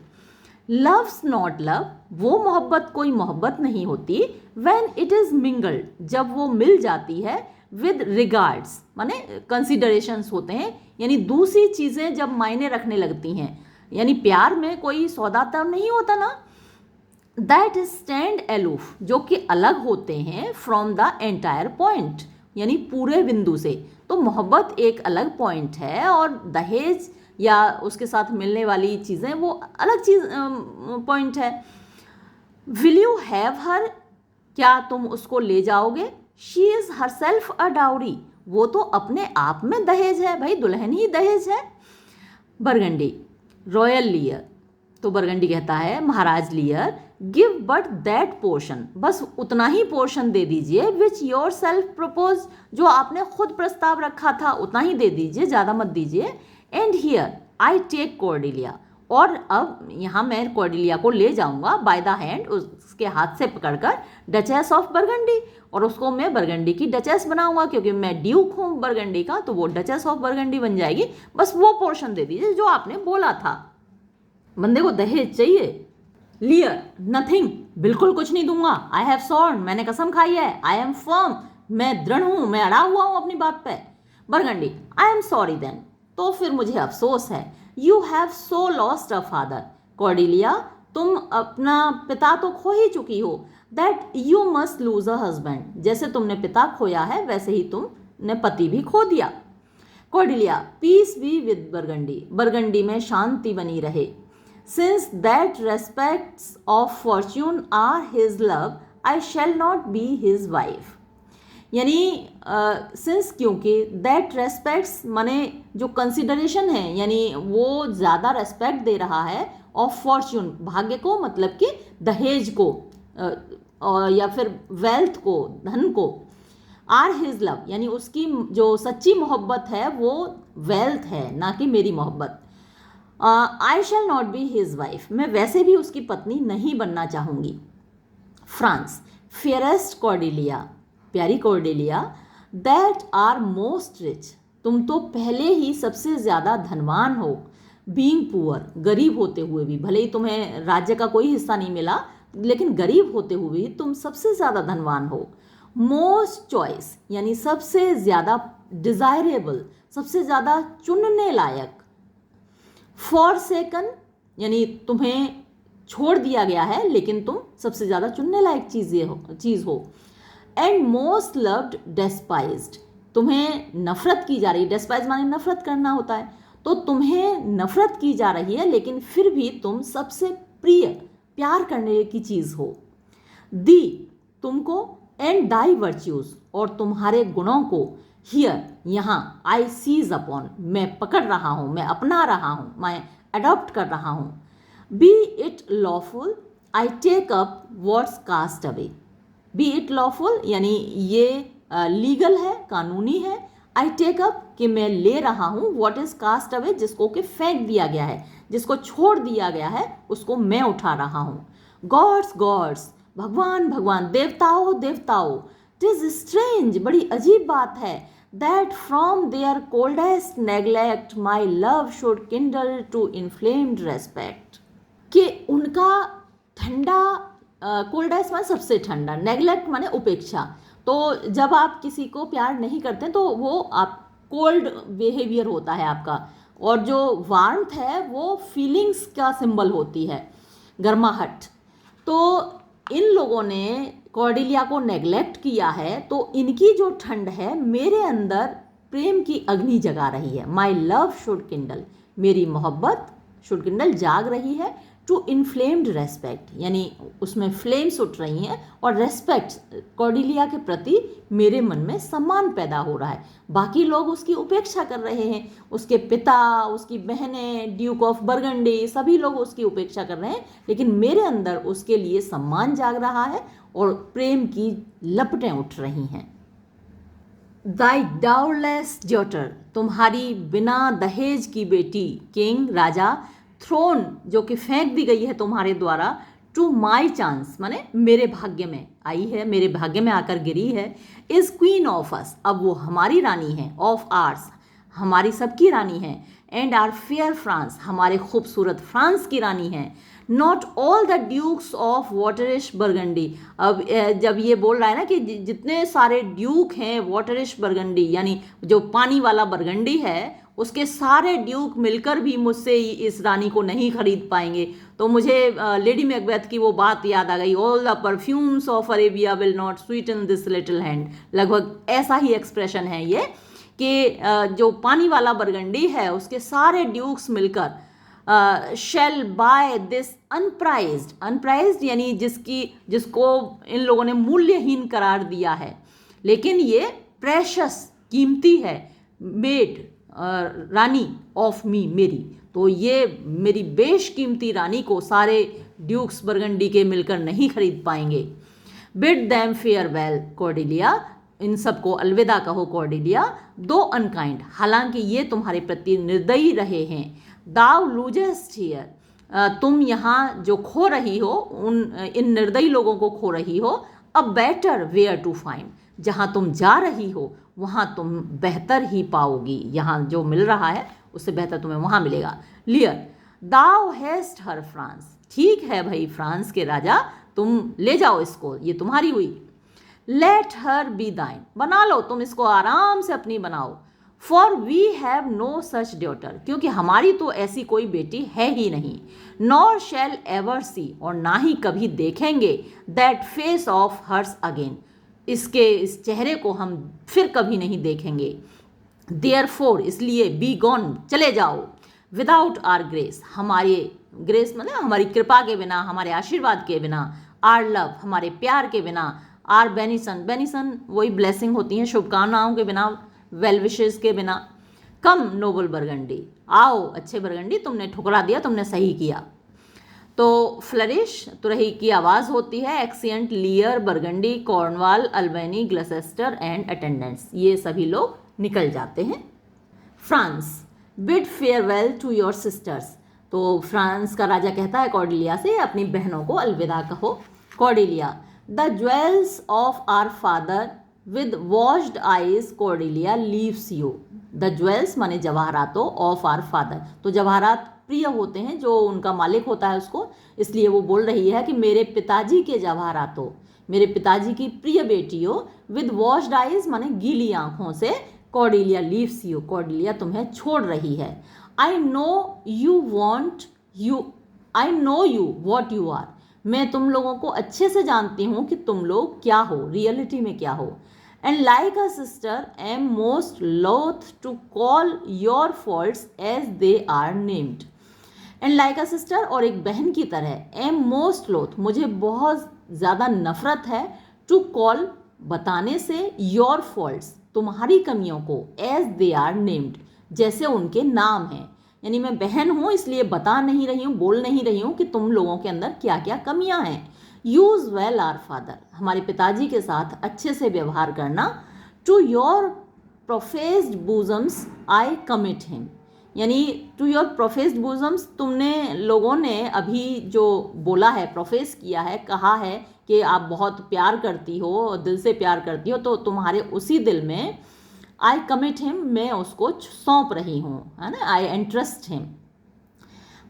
लव्स नॉट लव, वो मोहब्बत कोई मोहब्बत नहीं होती। व्हेन इट इज़ मिंगल्ड, जब वो मिल जाती है, विद रिगार्ड्स, माने कंसिडरेशंस होते हैं, यानी दूसरी चीज़ें जब मायने रखने लगती हैं, यानी प्यार में कोई सौदा तो नहीं होता ना। दैट स्टैंड एलूफ, जो कि अलग होते हैं, फ्रॉम द एंटायर पॉइंट, यानी पूरे बिंदु से। तो मोहब्बत एक अलग पॉइंट है, और दहेज या उसके साथ मिलने वाली चीज़ें वो अलग चीज़ पॉइंट है। विल यू हैव हर, क्या तुम उसको ले जाओगे। She is her self a dowry, वो तो अपने आप में दहेज है भाई, दुल्हन ही दहेज है। बरगंडी, रॉयल लियर, तो बरगंडी कहता है महाराज Lear, give but that portion, बस उतना ही पोर्शन दे दीजिए, विच योर सेल्फ प्रपोज, जो आपने खुद प्रस्ताव रखा था उतना ही दे दीजिए, ज़्यादा मत दीजिए। And here I take Cordelia, और अब यहाँ मैं कॉर्डेलिया को ले जाऊँगा बाय द हैंड, उसके हाथ से पकड़कर, डचेस ऑफ बरगंडी, और उसको मैं बरगंडी की डचेस बनाऊंगा, क्योंकि मैं ड्यूक हूँ बरगंडी का, तो वो डचेस ऑफ बरगंडी बन जाएगी। बस वो पोर्शन दे दीजिए जो आपने बोला था। बंदे को दहेज चाहिए। लियर, नथिंग, बिल्कुल कुछ नहीं दूंगा। आई हैव सॉर्न, मैंने कसम खाई है। आई एम फर्म, मैं दृढ़ हूं, मैं अड़ा हुआ हूं अपनी बात पे। Burgundy, I am sorry then, तो फिर मुझे अफसोस है। You have so lost a father, Cordelia, तुम अपना पिता तो खो ही चुकी हो। That you must lose a husband, जैसे तुमने पिता खोया है वैसे ही तुमने पति भी खो दिया। Cordelia, peace be with Burgundy, Burgundy में शांति बनी रहे। Since that respects of fortune are his love, I shall not be his wife. यानी सिंस, क्योंकि दैट रेस्पेक्ट्स माने जो कंसिडरेशन है, यानी वो ज़्यादा रेस्पेक्ट दे रहा है ऑफ फॉर्च्यून, भाग्य को, मतलब कि दहेज को या फिर वेल्थ को, धन को, आर हिज लव, यानी उसकी जो सच्ची मोहब्बत है वो वेल्थ है, ना कि मेरी मोहब्बत। I shall not be his wife, मैं वैसे भी उसकी पत्नी नहीं बनना चाहूँगी। फ्रांस, फेयरेस्ट कॉर्डेलिया, प्यारी Cordelia, that art most rich, तुम तो पहले ही सबसे ज़्यादा धनवान हो। बीइंग पुअर, गरीब होते हुए भी, भले ही तुम्हें राज्य का कोई हिस्सा नहीं मिला, लेकिन गरीब होते हुए भी तुम सबसे ज़्यादा धनवान हो। मोस्ट चॉइस, यानी सबसे ज़्यादा डिज़ायरेबल, सबसे ज़्यादा चुनने लायक। फॉरसेकन, यानी तुम्हें छोड़ दिया गया है लेकिन तुम सबसे ज़्यादा चुनने लायक चीज़ हो। एंड मोस्ट लव्ड डेस्पाइज्ड, तुम्हें नफरत की जा रही है, डेस्पाइज माने नफरत करना होता है, तो तुम्हें नफरत की जा रही है लेकिन फिर भी तुम सबसे प्रिय, प्यार करने की चीज़ हो। दी, तुमको, एंड दाई वर्च्यूज, और तुम्हारे गुणों को, हियर, यहाँ, आई सीज अपॉन, मैं पकड़ रहा हूँ, मैं अपना रहा हूँ, मैं अडॉप्ट कर रहा हूँ। Be it lawful, I take up what's cast away, be it lawful यानी ये लीगल है, कानूनी है। आई टेक अप कि मैं ले रहा हूँ, व्हाट इज कास्ट अवे, जिसको कि फेंक दिया गया है, जिसको छोड़ दिया गया है, उसको मैं उठा रहा हूँ। गॉड्स गॉड्स, भगवान भगवान, देवताओं देवताओं। टिज स्ट्रेंज, बड़ी अजीब बात है, that from their coldest neglect my love should kindle to inflamed respect, कि उनका ठंडा, कोल्डेस्ट माने सबसे ठंडा, नेग्लेक्ट माने उपेक्षा, तो जब आप किसी को प्यार नहीं करते तो वो आप कोल्ड बिहेवियर होता है आपका, और जो वार्मथ है वो फीलिंग्स का सिंबल होती है, गर्माहट। तो इन लोगों ने कॉर्डेलिया को नेग्लेक्ट किया है, तो इनकी जो ठंड है मेरे अंदर प्रेम की अग्नि जगा रही है। माई लव शुड किंडल, मेरी मोहब्बत शुड किंडल, जाग रही है, टू इन्फ्लेम्ड रेस्पेक्ट, यानी उसमें फ्लेम्स उठ रही हैं, और रेस्पेक्ट, कॉर्डेलिया के प्रति मेरे मन में सम्मान पैदा हो रहा है। बाकी लोग उसकी उपेक्षा कर रहे हैं, उसके पिता, उसकी बहनें, ड्यूक ऑफ बरगंडी, सभी लोग उसकी उपेक्षा कर रहे हैं, लेकिन मेरे अंदर उसके लिए सम्मान जाग रहा है और प्रेम की लपटें उठ रही हैं। दाई डाउरलेस डॉटर, तुम्हारी बिना दहेज की बेटी, किंग, राजा, थ्रोन, जो कि फेंक दी गई है तुम्हारे द्वारा, टू माई चांस माने मेरे भाग्य में आई है, मेरे भाग्य में आकर गिरी है, इज क्वीन ऑफ अस, अब वो हमारी रानी है, ऑफ आर्स, हमारी सबकी रानी है, एंड आर फेयर फ्रांस, हमारे खूबसूरत फ्रांस की रानी है। Not all the dukes of waterish Burgundy, अब जब ये बोल रहा है ना कि जितने सारे ड्यूक हैं वाटरिश बरगंडी, यानी जो पानी वाला बरगंडी है, उसके सारे ड्यूक मिलकर भी मुझसे इस रानी को नहीं खरीद पाएंगे, तो मुझे लेडी मैकबेथ की वो बात याद आ गई, all the perfumes of Arabia will not Sutton this little hand, लगभग ऐसा ही एक्सप्रेशन है ये, कि जो पानी वाला बरगंडी है उसके सारे ड्यूक्स मिलकर शेल बाय दिस अनप्राइज्ड, अनप्राइज्ड यानी जिसको इन लोगों ने मूल्यहीन करार दिया है, लेकिन ये प्रेशस कीमती है, मेड रानी ऑफ मी, मेरी, तो ये मेरी बेशकीमती रानी को सारे ड्यूक्स बर्गंडी के मिलकर नहीं खरीद पाएंगे। बिड दैम फेयरवेल कॉर्डेलिया, इन सबको अलविदा कहो कॉर्डेलिया, दो अनकाइंड, हालांकि ये तुम्हारे प्रति निर्दयी रहे हैं। दाउ लूजेस्ट हियर, तुम यहाँ जो खो रही हो, इन निर्दयी लोगों को खो रही हो। A better where to find, जहाँ तुम जा रही हो वहाँ तुम बेहतर ही पाओगी, यहाँ जो मिल रहा है उससे बेहतर तुम्हें वहाँ मिलेगा। लियर, दाउ हैस्ट हर फ्रांस, ठीक है भाई फ्रांस के राजा, तुम ले जाओ इसको, ये तुम्हारी हुई। लेट हर बी दाइन, बना लो तुम इसको, आराम से अपनी बनाओ। For we have no such daughter, क्योंकि हमारी तो ऐसी कोई बेटी है ही नहीं। नॉर शैल एवर सी, और ना ही कभी देखेंगे, that face of hers again, इस चेहरे को हम फिर कभी नहीं देखेंगे। देयरफॉर, इसलिए, बी गॉन, चले जाओ। विदाउट आर ग्रेस, हमारे ग्रेस मतलब हमारी कृपा के बिना, हमारे आशीर्वाद के बिना। आर लव, हमारे प्यार के बिना। आर बेनिसन, बेनिसन वही ब्लेसिंग होती हैं, शुभकामनाओं के बिना, वेल विशेस के बिना। कम नोबल बर्गंडी, आओ अच्छे बर्गंडी, तुमने ठुकरा दिया, तुमने सही किया। तो फ्लरिश, तुरही की आवाज़ होती है। Exeunt, Lear, Burgundy, Cornwall, Albany, Gloucester and attendants, ये सभी लोग निकल जाते हैं। France, bid farewell to your sisters, तो फ्रांस का राजा कहता है कॉर्डेलिया से, अपनी बहनों को अलविदा कहो। Cordelia, the jewels of our father with washed eyes Cordelia leaves you. The jewels माने जवाहरातों, ऑफ आर फादर, तो जवाहरात प्रिय होते हैं जो उनका मालिक होता है उसको, इसलिए वो बोल रही है कि मेरे पिताजी के जवाहरातों, मेरे पिताजी की प्रिय बेटियों। विद वॉश्ड आइज माने गीली आंखों से, कॉर्डेलिया लीव्स यू, कॉर्डेलिया तुम्हें छोड़ रही है। I know you what you are, मैं तुम लोगों को अच्छे से जानती हूँ कि तुम लोग क्या हो, रियलिटी में क्या हो। And like a sister am most loath to call your faults as they are named. And like a sister, और एक बहन की तरह, एम मोस्ट लोथ, मुझे बहुत ज़्यादा नफरत है, टू कॉल, बताने से, योर फॉल्ट्स, तुम्हारी कमियों को, एज दे आर नेम्ड, जैसे उनके नाम हैं। यानी मैं बहन हूँ इसलिए बता नहीं रही हूँ, बोल नहीं रही हूँ कि तुम लोगों के अंदर क्या क्या कमियाँ हैं। यूज वेल आर फादर, हमारे पिताजी के साथ अच्छे से व्यवहार करना। To your professed bosoms I commit him, यानी टू योर प्रोफेस्ड बूजम्स, तुमने लोगों ने अभी जो बोला है, प्रोफेस किया है, कहा है कि आप बहुत प्यार करती हो, दिल से प्यार करती हो, तो तुम्हारे उसी दिल में आई कमिट हिम, मैं उसको सौंप रही हूँ, है ना, I entrust him.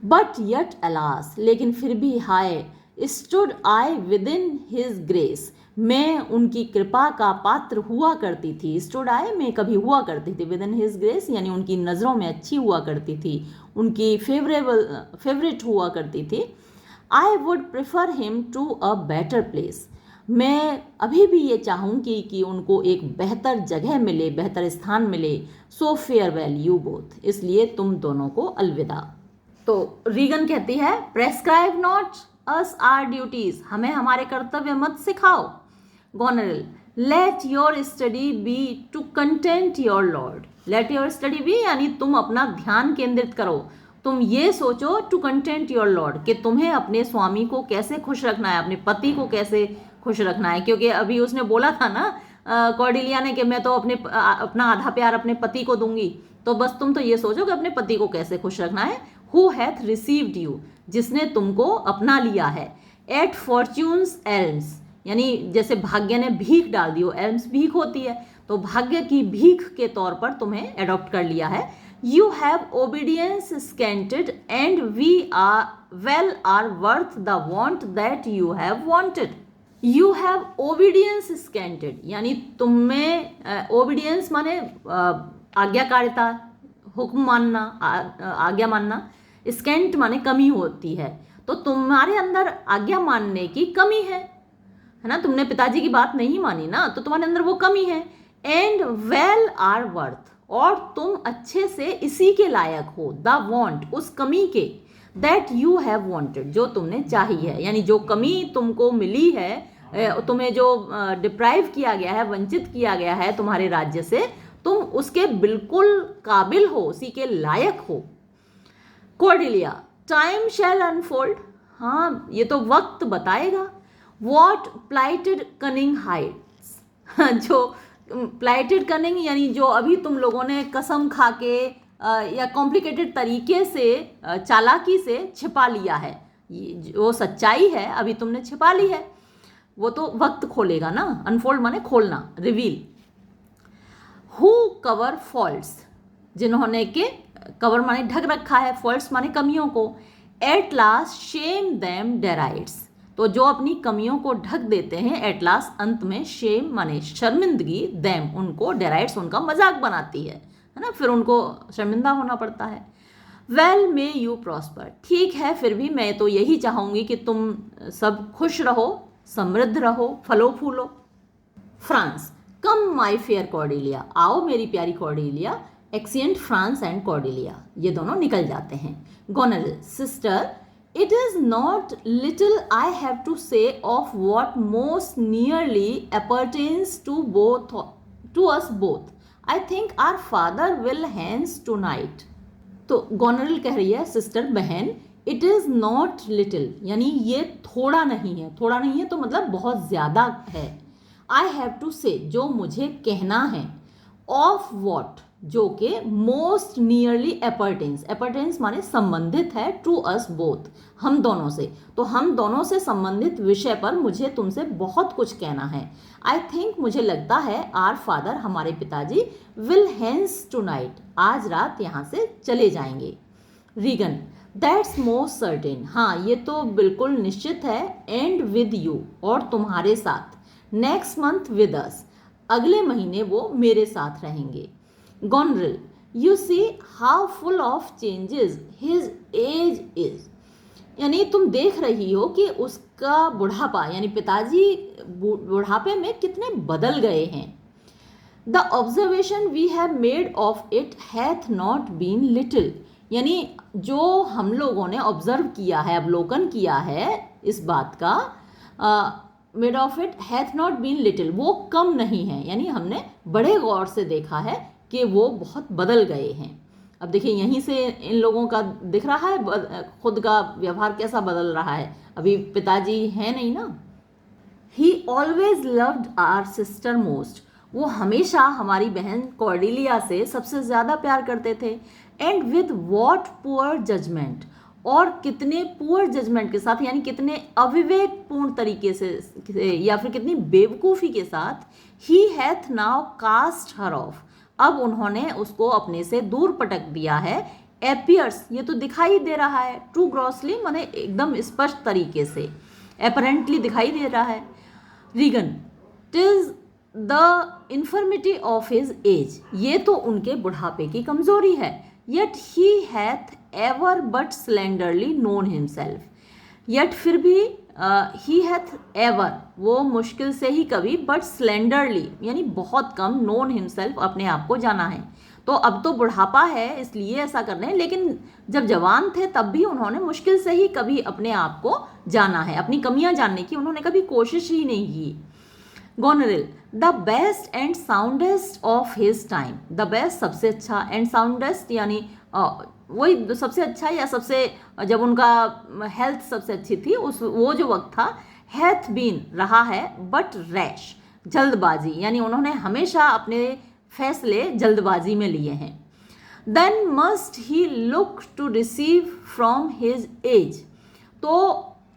But yet alas, लेकिन फिर भी हाय, stood I within his grace, मैं उनकी कृपा का पात्र हुआ करती थी। स्टूड आई, मैं कभी हुआ करती थी, विद इन हिज ग्रेस यानी उनकी नज़रों में अच्छी हुआ करती थी, उनकी फेवरेट हुआ करती थी। I would prefer him to a better place, मैं अभी भी ये चाहूँगी कि उनको एक बेहतर जगह मिले, बेहतर स्थान मिले। सो फेयरवेल यू बोथ, इसलिए तुम दोनों को अलविदा। तो रीगन कहती है, prescribe not us our duties, हमें हमारे कर्तव्य मत सिखाओ। Goneril, let your study be to content your lord, let your study be यानी तुम अपना ध्यान केंद्रित करो, तुम ये सोचो, टू कंटेंट योर लॉर्ड, कि तुम्हें अपने स्वामी को कैसे खुश रखना है, अपने पति को कैसे खुश रखना है। क्योंकि अभी उसने बोला था ना कॉर्डेलिया ने कि मैं तो अपना आधा प्यार अपने पति को दूंगी, तो बस तुम तो ये सोचो कि अपने पति को कैसे खुश रखना है। हु हैथ रिसीव्ड यू, जिसने तुमको अपना लिया है। एट फॉर्च्यून्स एल्म्स, यानी जैसे भाग्य ने भीख डाल दी हो, एल्म्स भीख होती है, तो भाग्य की भीख के तौर पर तुम्हें एडॉप्ट कर लिया है। You have obedience scanted and we are worth the want that you have wanted. You have obedience scanted, यानी तुम्हें ओबीडियंस माने आज्ञाकारिता, हुक्म मानना, आज्ञा मानना। स्कैंट माने कमी होती है, तो तुम्हारे अंदर आज्ञा मानने की कमी है ना, तुमने पिताजी की बात नहीं मानी ना, तो तुम्हारे अंदर वो कमी है। एंड वेल आर वर्थ, और तुम अच्छे से इसी के लायक हो, द वॉन्ट, उस कमी के, दैट यू हैव वॉन्टेड, जो तुमने चाही है, यानी जो कमी तुमको मिली है, तुम्हें जो डिप्राइव किया गया है, वंचित किया गया है तुम्हारे राज्य से, तुम उसके बिल्कुल काबिल हो, उसी के लायक हो। कॉर्डेलिया, टाइम शैल अनफोल्ड, हाँ ये तो वक्त बताएगा। वॉट प्लाइटेड कनिंग हाइड्स, जो प्लाइटेड कनिंग यानी जो अभी तुम लोगों ने कसम खा के या कॉम्प्लिकेटेड तरीके से चालाकी से छिपा लिया है, ये जो सच्चाई है अभी तुमने छिपा ली है, वो तो वक्त खोलेगा ना। अनफोल्ड माने खोलना, रिवील। हु कवर फॉल्ट्स, जिन्होंने के कवर माने ढक रखा है, फॉल्ट्स माने कमियों को। एट लास्ट शेम देम डेराइड्स, तो जो अपनी कमियों को ढक देते हैं, एट लास्ट अंत में, शेम माने शर्मिंदगी, देम उनको, डेराइड्स उनका मजाक बनाती है ना, फिर उनको शर्मिंदा होना पड़ता है। वेल मे यू प्रॉस्पर, ठीक है फिर भी मैं तो यही चाहूँगी कि तुम सब खुश रहो, समृद्ध रहो, फलो फूलो। France, come my fair Cordelia, आओ मेरी प्यारी Cordelia. Exeunt France and Cordelia, ये दोनों निकल जाते हैं। Goneril, sister it is not little I have to say of what most nearly appertains to both, to us both. I think our father will hence tonight. तो Goneril कह रही है, sister बहन, इट इज नॉट लिटिल यानी ये थोड़ा नहीं है, थोड़ा नहीं है तो मतलब बहुत ज्यादा है। आई हैव टू से, जो मुझे कहना है, ऑफ वॉट, जो कि मोस्ट नियरली अपरटेन्स, अपरटेन्स माने संबंधित है, टू अस बोथ, हम दोनों से, तो हम दोनों से संबंधित विषय पर मुझे तुमसे बहुत कुछ कहना है। आई थिंक, मुझे लगता है, आर फादर, हमारे पिताजी, विल हेंस टू नाइट, आज रात यहाँ से चले जाएंगे। रीगन, दैट्स मोस्ट सर्टेन, हाँ ये तो बिल्कुल निश्चित है। एंड विद यू, और तुम्हारे साथ। नेक्स्ट मंथ विद अस, अगले महीने वो मेरे साथ रहेंगे। Goneril, you see how full of changes his age is, यानी तुम देख रही हो कि उसका बुढ़ापा, यानी पिताजी बुढ़ापे में कितने बदल गए हैं। The observation we have made of it hath not been little, यानी जो हम लोगों ने ऑब्जर्व किया है, अवलोकन किया है इस बात का, made of it hath not been little, वो कम नहीं है, यानी हमने बड़े गौर से देखा है कि वो बहुत बदल गए हैं। अब देखिए यहीं से इन लोगों का दिख रहा है खुद का व्यवहार कैसा बदल रहा है, अभी पिताजी हैं नहीं ना। He always loved our sister most, वो हमेशा हमारी बहन कॉर्डेलिया से सबसे ज़्यादा प्यार करते थे। And with what poor judgement, और कितने पुअर जजमेंट के साथ, यानी कितने अविवेकपूर्ण तरीके से या फिर कितनी बेवकूफ़ी के साथ, he hath now cast her off, अब उन्होंने उसको अपने से दूर पटक दिया है। एपियर्स, ये तो दिखाई दे रहा है, ट्रू ग्रॉसली माने एकदम स्पष्ट तरीके से, एपरेंटली दिखाई दे रहा है। Regan, टिज the infirmity of his age, ये तो उनके बुढ़ापे की कमजोरी है। Yet he hath ever but स्लेंडरली known himself, yet फिर भी ही हैथ एवर, वो मुश्किल से ही कभी, बट स्लेंडरली यानी बहुत कम, नोन हिमसेल्फ अपने आप को जाना है। तो अब तो बुढ़ापा है इसलिए ऐसा कर रहे हैं, लेकिन जब जवान थे तब भी उन्होंने मुश्किल से ही कभी अपने आप को जाना है, अपनी कमियां जानने की उन्होंने कभी कोशिश ही नहीं की। Goneril, the best and soundest of his time, the best सबसे अच्छा, एंड साउंडेस्ट यानी वही सबसे अच्छा या सबसे, जब उनका हेल्थ सबसे अच्छी थी उस वो जो वक्त था। हैथ बीन रहा है, बट रैश जल्दबाजी, यानी उन्होंने हमेशा अपने फैसले जल्दबाजी में लिए हैं। Then must he look to receive from his age, तो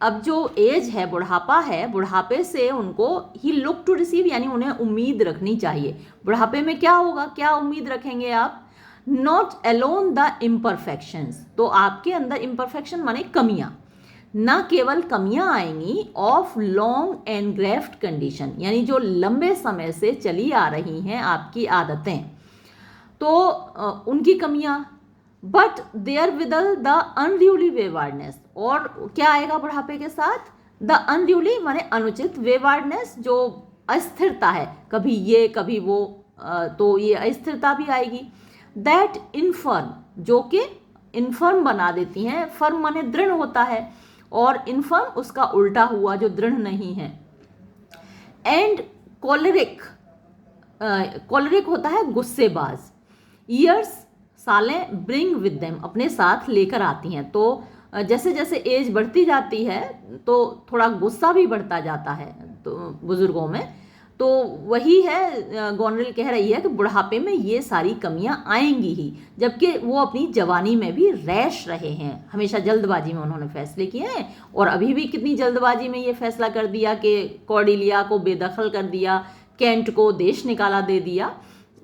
अब जो एज है, बुढ़ापा है, बुढ़ापे से उनको ही लुक टू रिसीव यानी उन्हें उम्मीद रखनी चाहिए। बुढ़ापे में क्या होगा, क्या उम्मीद रखेंगे आप? नॉट अलोन द इम्परफेक्शंस, तो आपके अंदर इम्परफेक्शन माने कमियां, न केवल कमियां आएंगी, ऑफ लॉन्ग एनग्रेफ्ट कंडीशन, यानी जो लंबे समय से चली आ रही हैं आपकी आदतें, तो उनकी कमियां। बट देयर विदल द अनड्यूली वेवार्डनेस, और क्या आएगा बुढ़ापे के साथ? द अनड्यूली माने अनुचित, वेवार्डनेस जो अस्थिरता है, कभी ये कभी वो, तो ये अस्थिरता भी आएगी। दैट इनफर्म, जो कि इनफर्म बना देती हैं, फर्म माने दृढ़ होता है, और इनफर्म उसका उल्टा हुआ जो दृढ़ नहीं है। एंड कोलेरिक कॉलरिक होता है गुस्सेबाज, ईयर्स सालें ब्रिंग विद देम अपने साथ लेकर आती हैं। तो जैसे जैसे एज बढ़ती जाती है तो थोड़ा गुस्सा भी बढ़ता जाता है तो बुजुर्गों में। तो वही है, गोनरेल कह रही है कि बुढ़ापे में ये सारी कमियां आएंगी ही, जबकि वो अपनी जवानी में भी रैश रहे हैं, हमेशा जल्दबाजी में उन्होंने फैसले किए हैं। और अभी भी कितनी जल्दबाजी में ये फैसला कर दिया कि कॉर्डिलिया को बेदखल कर दिया, केंट को देश निकाला दे दिया।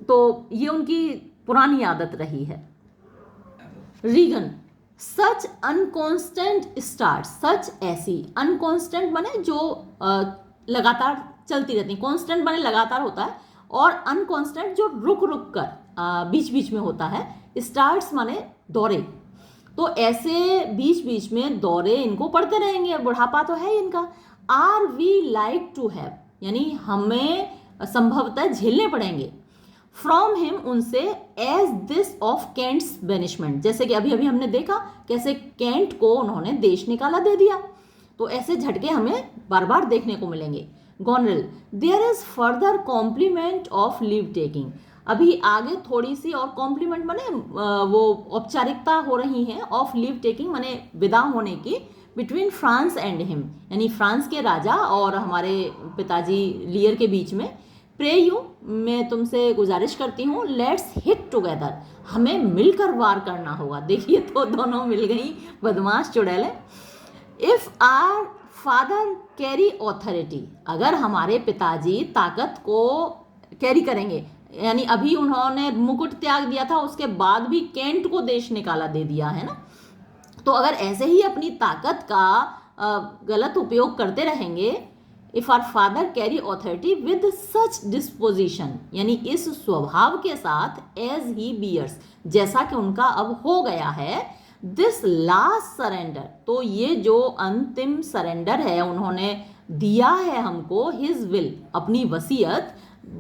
तो ये उनकी पुरानी आदत रही है। रीगन, सच अनकॉन्स्टेंट स्टार्ट, सच ऐसी, अनकॉन्स्टेंट बने जो लगातार चलती रहती, कांस्टेंट बने लगातार होता है, और अनकॉन्स्टेंट जो रुक रुक कर बीच बीच में होता है। स्टार्ट्स माने दौरे, तो ऐसे बीच बीच में दौरे इनको पड़ते रहेंगे, बुढ़ापा तो है इनका। Are we like to have, यानी हमें संभवतः झेलने पड़ेंगे। फ्रॉम हिम, उनसे, as this of Kent's banishment, जैसे कि अभी अभी हमने देखा कैसे केंट को उन्होंने देश निकाला दे दिया। तो ऐसे झटके हमें बार बार देखने को मिलेंगे। Goneril, there is further compliment of leave taking, अभी आगे थोड़ी सी और कॉम्प्लीमेंट माने वो औपचारिकता हो रही है, ऑफ लीव टेकिंग माने विदा होने की, बिटवीन फ्रांस एंड हिम, यानी फ्रांस के राजा और हमारे पिताजी लियर के बीच में। प्रे यू, मैं तुमसे गुजारिश करती हूँ, लेट्स हिट टुगेदर, हमें मिलकर वार करना होगा। देखिए तो दोनों मिल गई, बदमाश चुड़ैलें। If our father carry authority, अगर हमारे पिताजी ताकत को कैरी करेंगे, यानी अभी उन्होंने मुकुट त्याग दिया था, उसके बाद भी केंट को देश निकाला दे दिया है ना, तो अगर ऐसे ही अपनी ताकत का गलत उपयोग करते रहेंगे, if our father carry authority with such disposition, यानी इस स्वभाव के साथ, एज ही बियर्स, जैसा कि उनका अब हो गया है, दिस लास्ट सरेंडर, तो ये जो अंतिम सरेंडर है उन्होंने दिया है हमको, हिज विल, अपनी वसीयत,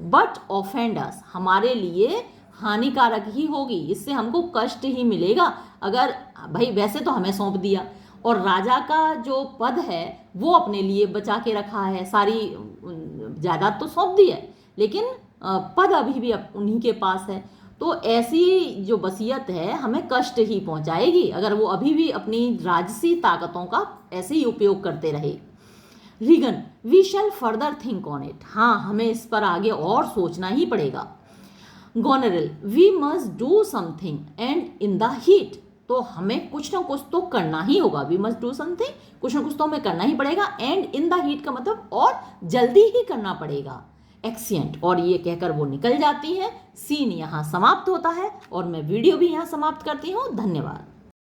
बट ऑफेंड अस, हमारे लिए हानिकारक ही होगी, इससे हमको कष्ट ही मिलेगा। अगर भाई वैसे तो हमें सौंप दिया, और राजा का जो पद है वो अपने लिए बचा के रखा है, सारी जायदाद तो सौंप दी है, लेकिन पद अभी भी उन्हीं के पास है। तो ऐसी जो वसीयत है हमें कष्ट ही पहुंचाएगी अगर वो अभी भी अपनी राजसी ताकतों का ऐसे ही उपयोग करते रहे। Regan, we shall further think on it, हाँ हमें इस पर आगे और सोचना ही पड़ेगा। Goneril, we must do something and in the heat, तो हमें कुछ ना कुछ तो करना ही होगा। वी मस्ट डू समथिंग, कुछ ना कुछ तो हमें करना ही पड़ेगा, एंड इन द हीट का मतलब और जल्दी ही करना पड़ेगा। एक्सिएंट, और ये कहकर वो निकल जाती है। सीन यहाँ समाप्त होता है और मैं वीडियो भी यहाँ समाप्त करती हूँ। धन्यवाद।